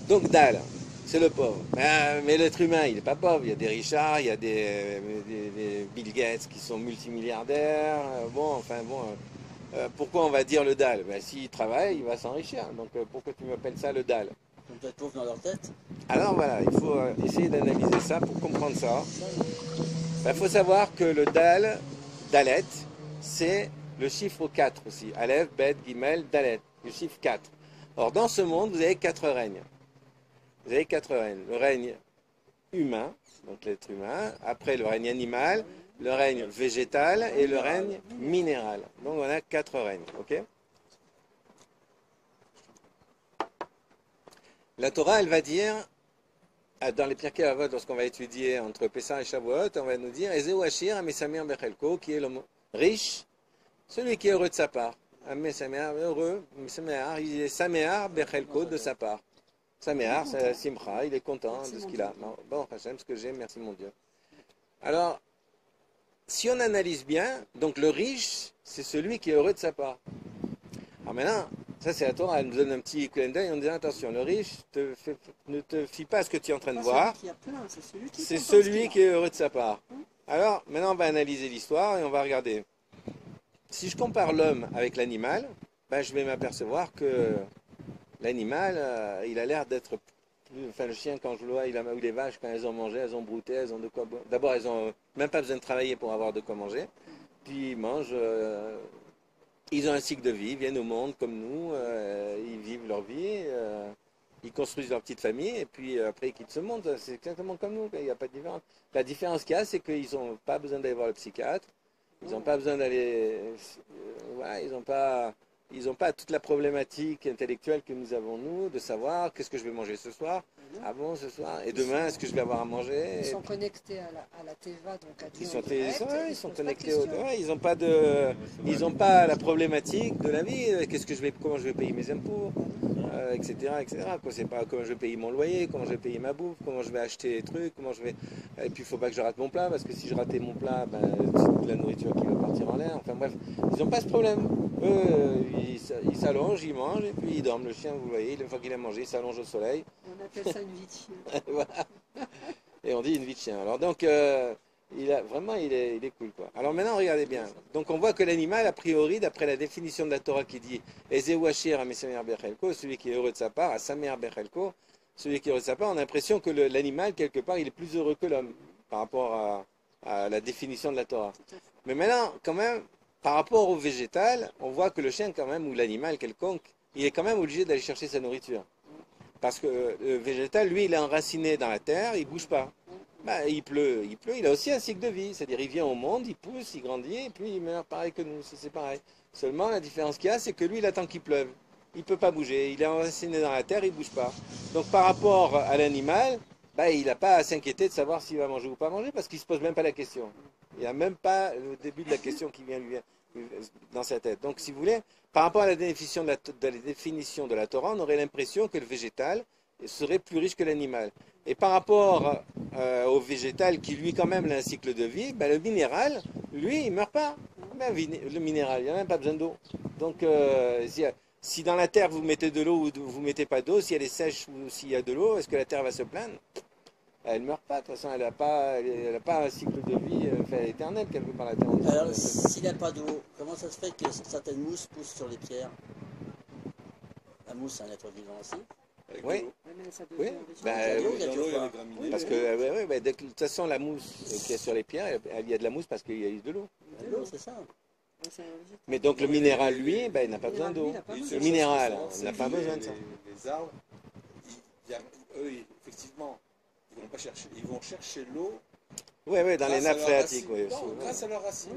Donc, dalle, c'est le pauvre. Mais l'être humain, il n'est pas pauvre. Il y a des Richards, il y a des Bill Gates qui sont multimilliardaires. Pourquoi on va dire le dalle? S'il travaille, il va s'enrichir. Donc pourquoi tu m'appelles ça le dalle? Ils sont peut-être pauvres dans leur tête. Alors voilà, il faut essayer d'analyser ça pour comprendre ça. Il faut savoir que le dalet, c'est le chiffre 4 aussi. Aleph, Bet, Gimel, Dalet, le chiffre 4. Or dans ce monde, vous avez 4 règnes. Vous avez 4 règnes. Le règne humain, donc l'être humain, après le règne animal, le règne végétal et le règne minéral. Donc on a 4 règnes, ok? La Torah, elle va dire, dans les Pirkei Avot, lorsqu'on va étudier entre Pessah et Shavuot, on va nous dire, Ezeu Ashir Amesamer Bechelko, qui est l'homme riche, celui qui est heureux de sa part. Amesamer, heureux, Mesamer, il est Samear Bechelko de sa part. Samear, c'est Simcha, il est content de ce qu'il a. Bon, Hachem, ce que j'ai, merci mon Dieu. Alors, si on analyse bien, donc le riche, c'est celui qui est heureux de sa part. Alors maintenant, ça c'est la Torah, elle nous donne un petit clin d'œil, on dit attention, le riche, ne te fie pas à ce que tu es en train de voir, c'est celui qui est heureux de sa part. Alors, maintenant on va analyser l'histoire et on va regarder. Si je compare l'homme avec l'animal, je vais m'apercevoir que l'animal, il a l'air d'être... Enfin, le chien, quand je le vois, ou les vaches, quand elles ont mangé, elles ont brouté, elles ont de quoi... D'abord, elles n'ont même pas besoin de travailler pour avoir de quoi manger. Puis ils mangent... Ils ont un cycle de vie, ils viennent au monde comme nous, ils vivent leur vie, ils construisent leur petite famille, et puis après ils quittent ce monde. C'est exactement comme nous, il n'y a pas de différence. La différence qu'il y a, c'est qu'ils n'ont pas besoin d'aller voir le psychiatre, ils n'ont pas besoin d'aller... ils n'ont pas Ils n'ont pas toute la problématique intellectuelle que nous avons, nous, de savoir qu'est-ce que je vais manger ce soir, ah bon, ce soir, et demain, est-ce que je vais avoir à manger. Ils sont connectés à la Teva, donc à Dieu. Ils sont connectés au ils n'ont pas de, ils ont pas la problématique de la vie. Comment je vais payer mes impôts, etc., etc. Quoi, c'est pas comment je vais payer mon loyer, comment je vais payer ma bouffe, comment je vais acheter les trucs, comment je vais. Et puis il faut pas que je rate mon plat parce que si je ratais mon plat, ben, c'est de la nourriture qui va partir en l'air. Enfin bref, ils n'ont pas ce problème. Eux, ils s'allongent, ils mangent et puis ils dorment. Le chien, vous le voyez, une fois qu'il a mangé, il s'allonge au soleil. On appelle ça une vie de chien. Voilà. Et on dit une vie de chien. Alors donc, il est cool quoi. Alors maintenant, regardez bien. Donc on voit que l'animal, a priori, d'après la définition de la Torah qui dit Ezewashir Amesamer Bechelko, celui qui est heureux de sa part, à Samer Bechelko, celui qui est heureux de sa part, on a l'impression que l'animal, quelque part, il est plus heureux que l'homme par rapport à la définition de la Torah. Mais maintenant, quand même, par rapport au végétal, on voit que le chien, quand même, ou l'animal quelconque, il est quand même obligé d'aller chercher sa nourriture. Parce que le végétal, lui, il est enraciné dans la terre, il ne bouge pas. Bah, il pleut, il a aussi un cycle de vie. C'est-à-dire, il vient au monde, il pousse, il grandit, et puis il meurt pareil que nous. C'est pareil. Seulement, la différence qu'il y a, c'est que lui, il attend qu'il pleuve. Il ne peut pas bouger. Il est enraciné dans la terre, il ne bouge pas. Donc, par rapport à l'animal, bah, il n'a pas à s'inquiéter de savoir s'il va manger ou pas manger, parce qu'il ne se pose même pas la question. Il n'y a même pas le début de la question qui vient lui dans sa tête. Donc, si vous voulez, par rapport à la définition de la Torah, on aurait l'impression que le végétal serait plus riche que l'animal. Et par rapport au végétal, qui lui quand même a un cycle de vie, ben, le minéral, lui, il ne meurt pas. Ben, le minéral, il n'y a même pas besoin d'eau. Donc, si dans la terre vous mettez de l'eau ou vous ne mettez pas d'eau, si elle est sèche ou s'il y a de l'eau, est-ce que la terre va se plaindre? Elle ne meurt pas, de toute façon, elle n'a pas un cycle de vie éternel quelque part la terre. Alors, s'il n'y a pas d'eau, comment ça se fait que certaines mousses poussent sur les pierres? La mousse, c'est un être vivant aussi. Oui. Oui. Parce que de toute façon, la mousse qu'il y a sur les pierres, il y a de la mousse parce qu'il y a eu de l'eau. De l'eau, c'est ça. Mais donc le minéral, lui, ben, il n'a pas besoin d'eau. Le minéral, il n'a pas besoin de ça. Les arbres, eux, effectivement, ils vont chercher l'eau. Oui, dans les nappes phréatiques. Oui, grâce à leurs racines.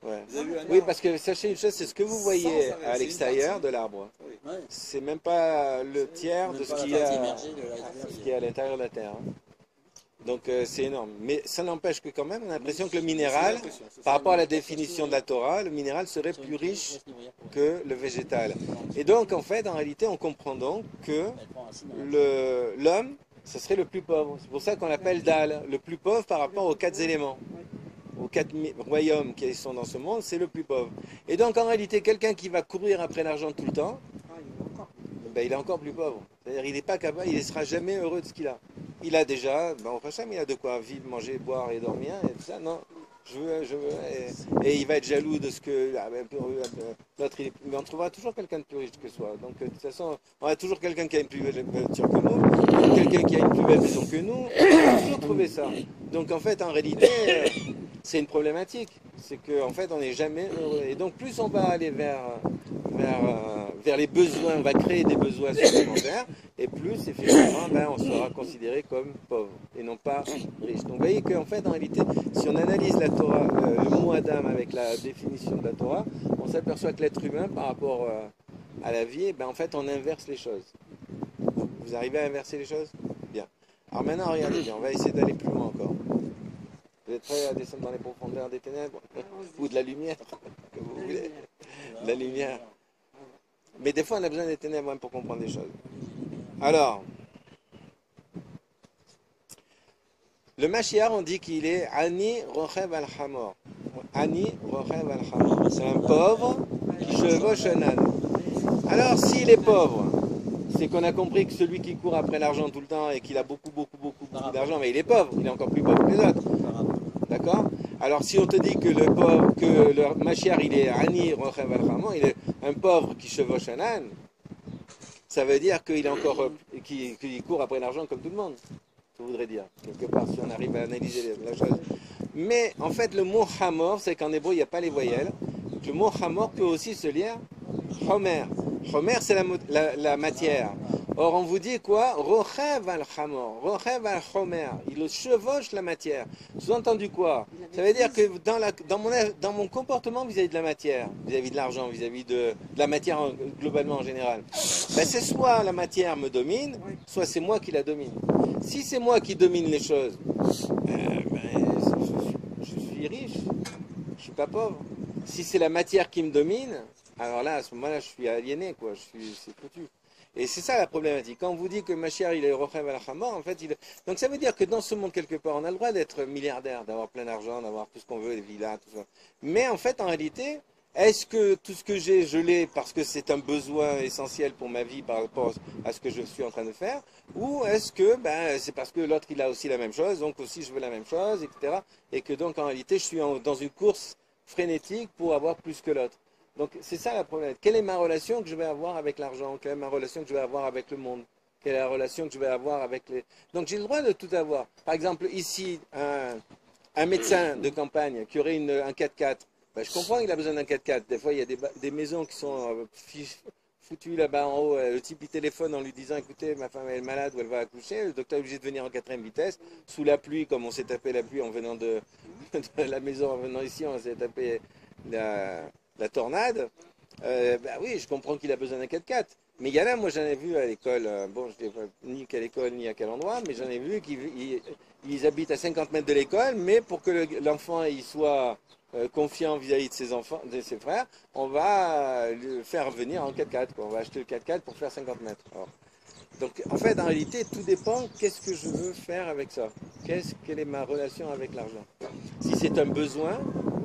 Ouais. Vous avez vu Oui, parce que sachez une chose, c'est ce que vous voyez à l'extérieur de l'arbre. Oui. C'est même pas le tiers de ce qu'il y a à l'intérieur de la terre. Donc c'est énorme. Mais ça n'empêche que quand même, on a l'impression que le minéral, par rapport à la définition de la Torah, le minéral serait plus riche que le végétal. Et donc, en fait, en réalité, on comprend donc que l'homme, ce serait le plus pauvre. C'est pour ça qu'on l'appelle Dal, le plus pauvre par rapport aux 4 éléments. Aux 4 royaumes qui sont dans ce monde, c'est le plus pauvre. Et donc, en réalité, quelqu'un qui va courir après l'argent tout le temps, ben, il est encore plus pauvre. C'est-à-dire, il n'est pas capable, il ne sera jamais heureux de ce qu'il a. Il a déjà, ben, il a de quoi vivre, manger, boire et dormir, et tout ça. Non, je veux. Et il va être jaloux de ce que l'autre. Mais on trouvera toujours quelqu'un de plus riche que soi. Donc, de toute façon, on a toujours quelqu'un qui a une plus belle voiture que nous, quelqu'un qui a une plus belle maison que nous. On va toujours trouver ça. Donc, en fait, en réalité, c'est une problématique. C'est qu'en fait, on n'est jamais heureux. Et donc, plus on va aller vers les besoins, on va créer des besoins supplémentaires, et plus, effectivement, ben, on sera considéré comme pauvre, et non pas riche. Donc, vous voyez qu'en fait, en réalité, si on analyse la Torah, le mot Adam avec la définition de la Torah, on s'aperçoit que l'être humain, par rapport à la vie, ben, en fait, on inverse les choses. Vous arrivez à inverser les choses? Bien. Alors maintenant, regardez bien, on va essayer d'aller plus loin encore. Vous êtes prêts à descendre dans les profondeurs des ténèbres? Ou de la lumière, comme vous voulez. De la lumière. Mais des fois, on a besoin des ténèbres pour comprendre des choses. Alors, le Mashiach, on dit qu'il est Ani Rochev al-Hamor. Ani Rochev al-Hamor. C'est un pauvre qui chevauche un âne. Alors, s'il est pauvre, c'est qu'on a compris que celui qui court après l'argent tout le temps et qu'il a beaucoup d'argent, mais il est pauvre, il est encore plus pauvre que les autres. D'accord? Alors si on te dit que le Mashiach, il est Ani Rochev al-Hamor, il est un pauvre qui chevauche un âne, ça veut dire qu'il est encore qu'il court après l'argent comme tout le monde. Ça voudrait dire, quelque part, si on arrive à analyser la chose. Mais en fait, le mot Hamor, c'est qu'en hébreu, il n'y a pas les voyelles. Le mot Hamor peut aussi se lire Homer. Homer, c'est la matière. Or, on vous dit quoi? Rochev al-Chamor, Rochev al-Chomer. Il chevauche la matière. Sous-entendu quoi? Ça veut dire que dans mon comportement vis-à-vis de la matière, vis-à-vis de l'argent, vis-à-vis de la matière globalement en général, ben c'est soit la matière me domine, soit c'est moi qui la domine. Si c'est moi qui domine les choses, je suis riche, je suis pas pauvre. Si c'est la matière qui me domine, alors là, à ce moment-là, je suis aliéné, quoi. C'est foutu. Et c'est ça la problématique. Quand on vous dit que Mashiach, il est Rochev al-Chamor, en fait, donc ça veut dire que dans ce monde, quelque part, on a le droit d'être milliardaire, d'avoir plein d'argent, d'avoir tout ce qu'on veut, des villas, tout ça. Mais en fait, en réalité, est-ce que tout ce que j'ai, je l'ai parce que c'est un besoin essentiel pour ma vie par rapport à ce que je suis en train de faire? Ou est-ce que c'est parce que l'autre, il a aussi la même chose, donc aussi je veux la même chose, etc. Et que donc, en réalité, je suis dans une course frénétique pour avoir plus que l'autre. Donc c'est ça la problématique. Quelle est ma relation que je vais avoir avec l'argent? Quelle est ma relation que je vais avoir avec le monde? Quelle est la relation que je vais avoir avec les... Donc j'ai le droit de tout avoir. Par exemple, ici, un médecin de campagne qui aurait un 4x4, ben, je comprends qu'il a besoin d'un 4x4. Des fois, il y a des maisons qui sont foutues là-bas en haut. Le type, il téléphone en lui disant, écoutez, ma femme elle est malade ou elle va accoucher. Le docteur est obligé de venir en 4e vitesse, sous la pluie, comme on s'est tapé la pluie en venant de la maison, en venant ici, on s'est tapé la tornade, oui, je comprends qu'il a besoin d'un 4x4. Mais il y en a, moi j'en ai vu à l'école, bon, je ne sais pas ni quelle école ni à quel endroit, mais j'en ai vu qu'ils habitent à 50 mètres de l'école, mais pour que l'enfant il soit confiant vis-à-vis de ses enfants, de ses frères, on va le faire venir en 4x4. On va acheter le 4x4 pour faire 50 mètres. Alors, donc en fait, en réalité, tout dépend qu'est-ce que je veux faire avec ça. Quelle est ma relation avec l'argent? Si c'est un besoin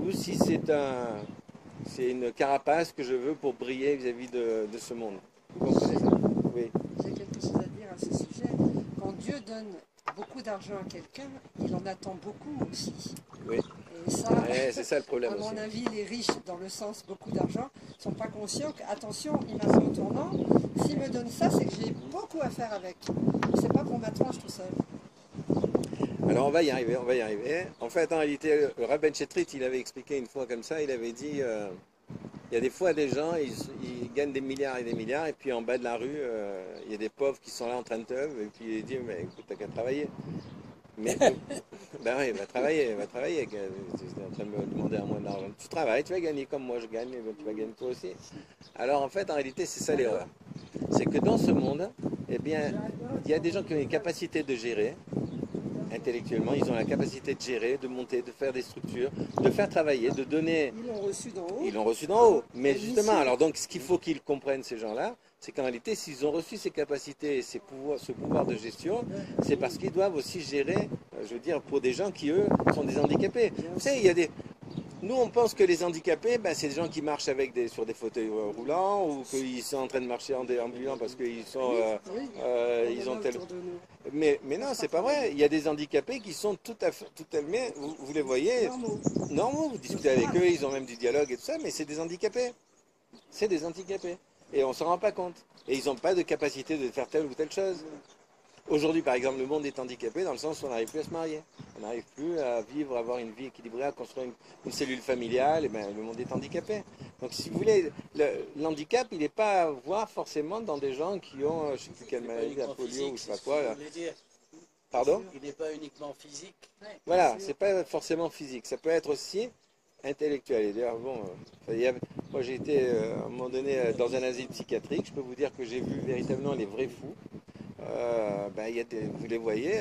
ou si c'est une carapace que je veux pour briller vis-à-vis de ce monde. Vous comprenez ça? Oui. J'ai quelque chose à dire à ce sujet. Quand Dieu donne beaucoup d'argent à quelqu'un, il en attend beaucoup aussi. Oui. Et ça, c'est ça le problème à mon aussi. avis, les riches, dans le sens beaucoup d'argent, ne sont pas conscients que, attention, il m'a fait au tournant. S'il me donne ça, c'est que j'ai beaucoup à faire avec. C'est pas pour ma tranche tout seul. Alors on va y arriver, on va y arriver. En fait, en réalité, le Rabben Chetrit, il avait expliqué une fois comme ça, il avait dit, il y a des fois des gens, ils gagnent des milliards, et puis en bas de la rue, il y a des pauvres qui sont là en train de teuf, et puis il dit, mais écoute, t'as qu'à travailler. Mais, ben oui, va travailler, tu es en train de me demander à moi de l'argent. Tu travailles, tu vas gagner comme moi je gagne, tu vas gagner toi aussi. Alors en fait, en réalité, c'est ça l'erreur. C'est que dans ce monde, eh bien, il y a des gens qui ont une capacité de gérer, intellectuellement, ils ont la capacité de gérer, de monter, de faire des structures, de faire travailler, de donner. Ils l'ont reçu d'en haut. Ils l'ont reçu d'en haut. Mais justement, alors donc ce qu'il faut qu'ils comprennent ces gens-là, c'est qu'en réalité, s'ils ont reçu ces capacités et ce pouvoir de gestion, c'est parce qu'ils doivent aussi gérer, je veux dire, pour des gens qui, eux, sont des handicapés. Vous savez, il y a des... Nous, on pense que les handicapés, c'est des gens qui marchent sur des fauteuils roulants ou qu'ils sont en train de marcher en déambulant parce qu'ils sont, ils ont tel... Mais non, c'est pas vrai. Il y a des handicapés qui sont tout à fait, vous les voyez, normaux. Vous discutez avec eux, ils ont même du dialogue et tout ça, mais c'est des handicapés. C'est des handicapés. Et on ne s'en rend pas compte. Et ils n'ont pas de capacité de faire telle ou telle chose. Aujourd'hui, par exemple, le monde est handicapé dans le sens où on n'arrive plus à se marier. On n'arrive plus à vivre, à avoir une vie équilibrée, à construire une cellule familiale. Et le monde est handicapé. Donc, si vous voulez, l'handicap, il n'est pas à voir forcément dans des gens qui ont, je ne sais plus quelle maladie, la polio ou je ne sais pas quoi. Là. Pardon? Il n'est pas uniquement physique. Voilà, c'est pas forcément physique. Ça peut être aussi intellectuel. Et d'ailleurs, bon, moi j'ai été à un moment donné dans un asile psychiatrique. Je peux vous dire que j'ai vu véritablement les vrais fous. Vous les voyez,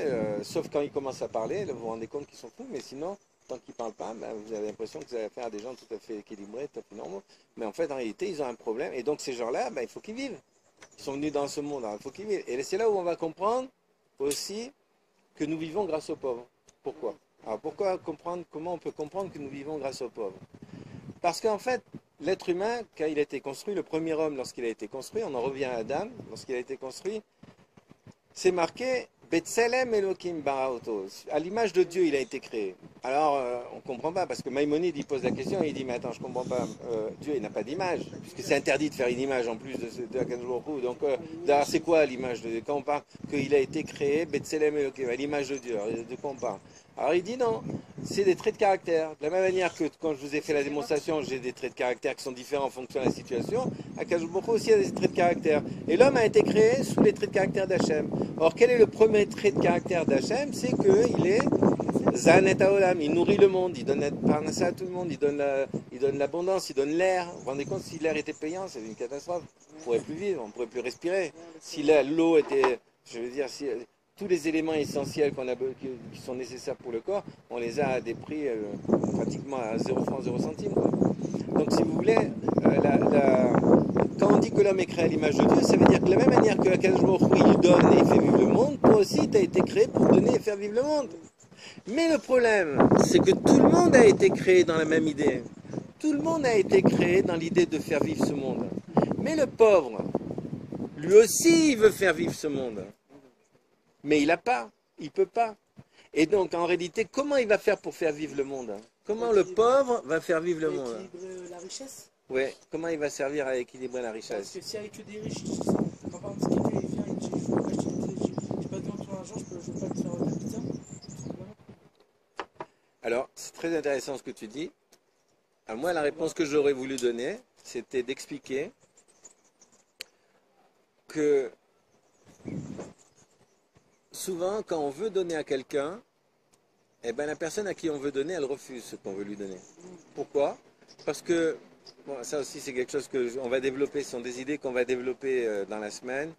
sauf quand ils commencent à parler, là, vous vous rendez compte qu'ils sont fous, mais sinon, tant qu'ils ne parlent pas, vous avez l'impression que vous avez affaire à des gens tout à fait équilibrés, tout à fait normaux. Mais en fait, en réalité, ils ont un problème. Et donc, ces gens-là, il faut qu'ils vivent. Ils sont venus dans ce monde, il faut qu'ils vivent. Et c'est là où on va comprendre aussi que nous vivons grâce aux pauvres. Pourquoi? Alors, comment on peut comprendre que nous vivons grâce aux pauvres? Parce qu'en fait, l'être humain, quand il a été construit, le premier homme, lorsqu'il a été construit, on en revient à Adam, lorsqu'il a été construit, c'est marqué Betselem Elohim Baraoto. À l'image de Dieu, il a été créé. Alors, on ne comprend pas, parce que Maïmonide, il pose la question, il dit, mais attends, je ne comprends pas, Dieu, il n'a pas d'image, puisque c'est interdit de faire une image en plus de Akadosh Baruch Hu. Donc, d'ailleurs, c'est quoi l'image de quand on parle qu'il a été créé, Betselem Elokim, l'image de Dieu, alors, de quoi on parle? Alors, il dit non, c'est des traits de caractère. De la même manière que quand je vous ai fait la démonstration, j'ai des traits de caractère qui sont différents en fonction de la situation, Akadosh Baruch Hu aussi a des traits de caractère. Et l'homme a été créé sous les traits de caractère d'Hachem. Or, quel est le premier trait de caractère d'Hachem? C'est qu'il est Zanet Haolam, il nourrit le monde, il donne Parnassa à tout le monde, il donne l'abondance, il donne l'air. Vous vous rendez compte, si l'air était payant, c'est une catastrophe. On ne pourrait plus vivre, on ne pourrait plus respirer. Si l'eau était, je veux dire, si tous les éléments essentiels qui sont nécessaires pour le corps, on les a à des prix pratiquement à 0 francs, 0 centimes. Quoi. Donc si vous voulez, quand on dit que l'homme est créé à l'image de Dieu, ça veut dire que de la même manière que Akadosh Baruch Hu, il donne et il fait vivre le monde, toi aussi tu as été créé pour donner et faire vivre le monde. Mais le problème, c'est que tout le monde a été créé dans la même idée. Tout le monde a été créé dans l'idée de faire vivre ce monde. Mais le pauvre, lui aussi, il veut faire vivre ce monde. Mais il n'a pas, il ne peut pas. Et donc, en réalité, comment il va faire pour faire vivre le monde? Comment le pauvre va faire vivre le monde? Équilibrer la richesse. Oui, comment il va servir à équilibrer la Parce richesse? que s'il n'y avait que des riches, quand par exemple quelqu'un il vient, il dit je veux acheter j'ai pas besoin de ton argent, je veux pas te faire de la pizza. Alors, c'est très intéressant ce que tu dis. Alors, moi, la réponse que j'aurais voulu donner, c'était d'expliquer que souvent, quand on veut donner à quelqu'un, eh ben, la personne à qui on veut donner, elle refuse ce qu'on veut lui donner. Pourquoi? Parce que, bon, ça aussi c'est quelque chose qu'on va développer, ce sont des idées qu'on va développer dans la semaine.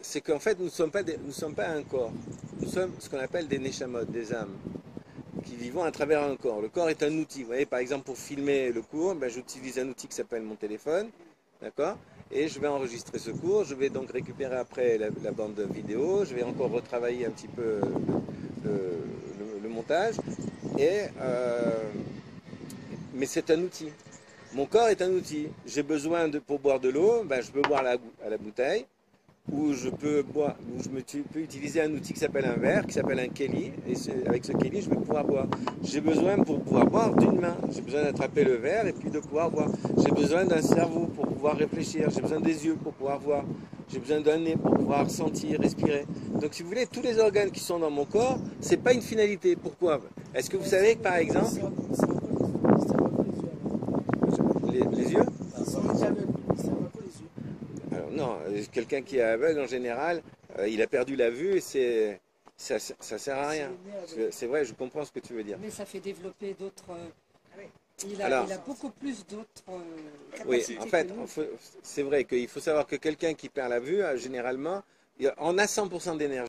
C'est qu'en fait, nous ne sommes pas un corps. Nous sommes ce qu'on appelle des neshamot, des âmes, qui vivent à travers un corps. Le corps est un outil. Vous voyez, par exemple, pour filmer le cours, ben, j'utilise un outil qui s'appelle mon téléphone. D'accord? Et je vais enregistrer ce cours. Je vais donc récupérer après la bande vidéo. Je vais encore retravailler un petit peu le montage. Mais c'est un outil. Mon corps est un outil. J'ai besoin pour boire de l'eau, ben, je peux boire à la bouteille. Ou je peux utiliser un outil qui s'appelle un verre, qui s'appelle un keli, et avec ce keli, je vais pouvoir boire. J'ai besoin, pour pouvoir boire, d'une main. J'ai besoin d'attraper le verre et puis de pouvoir boire. J'ai besoin d'un cerveau pour pouvoir réfléchir. J'ai besoin des yeux pour pouvoir voir. J'ai besoin d'un nez pour pouvoir sentir, respirer. Donc, si vous voulez, tous les organes qui sont dans mon corps, c'est pas une finalité. Pourquoi? Est-ce que vous savez que, par exemple, les yeux? Alors, non, quelqu'un qui est aveugle, en général, il a perdu la vue, et ça sert à rien. C'est vrai, je comprends ce que tu veux dire. Mais ça fait développer d'autres. Il Alors, a beaucoup plus d'autres oui, capacités. en fait, que nous. c'est vrai qu'il faut savoir que quelqu'un qui perd la vue, généralement, on a 100% d'énergie.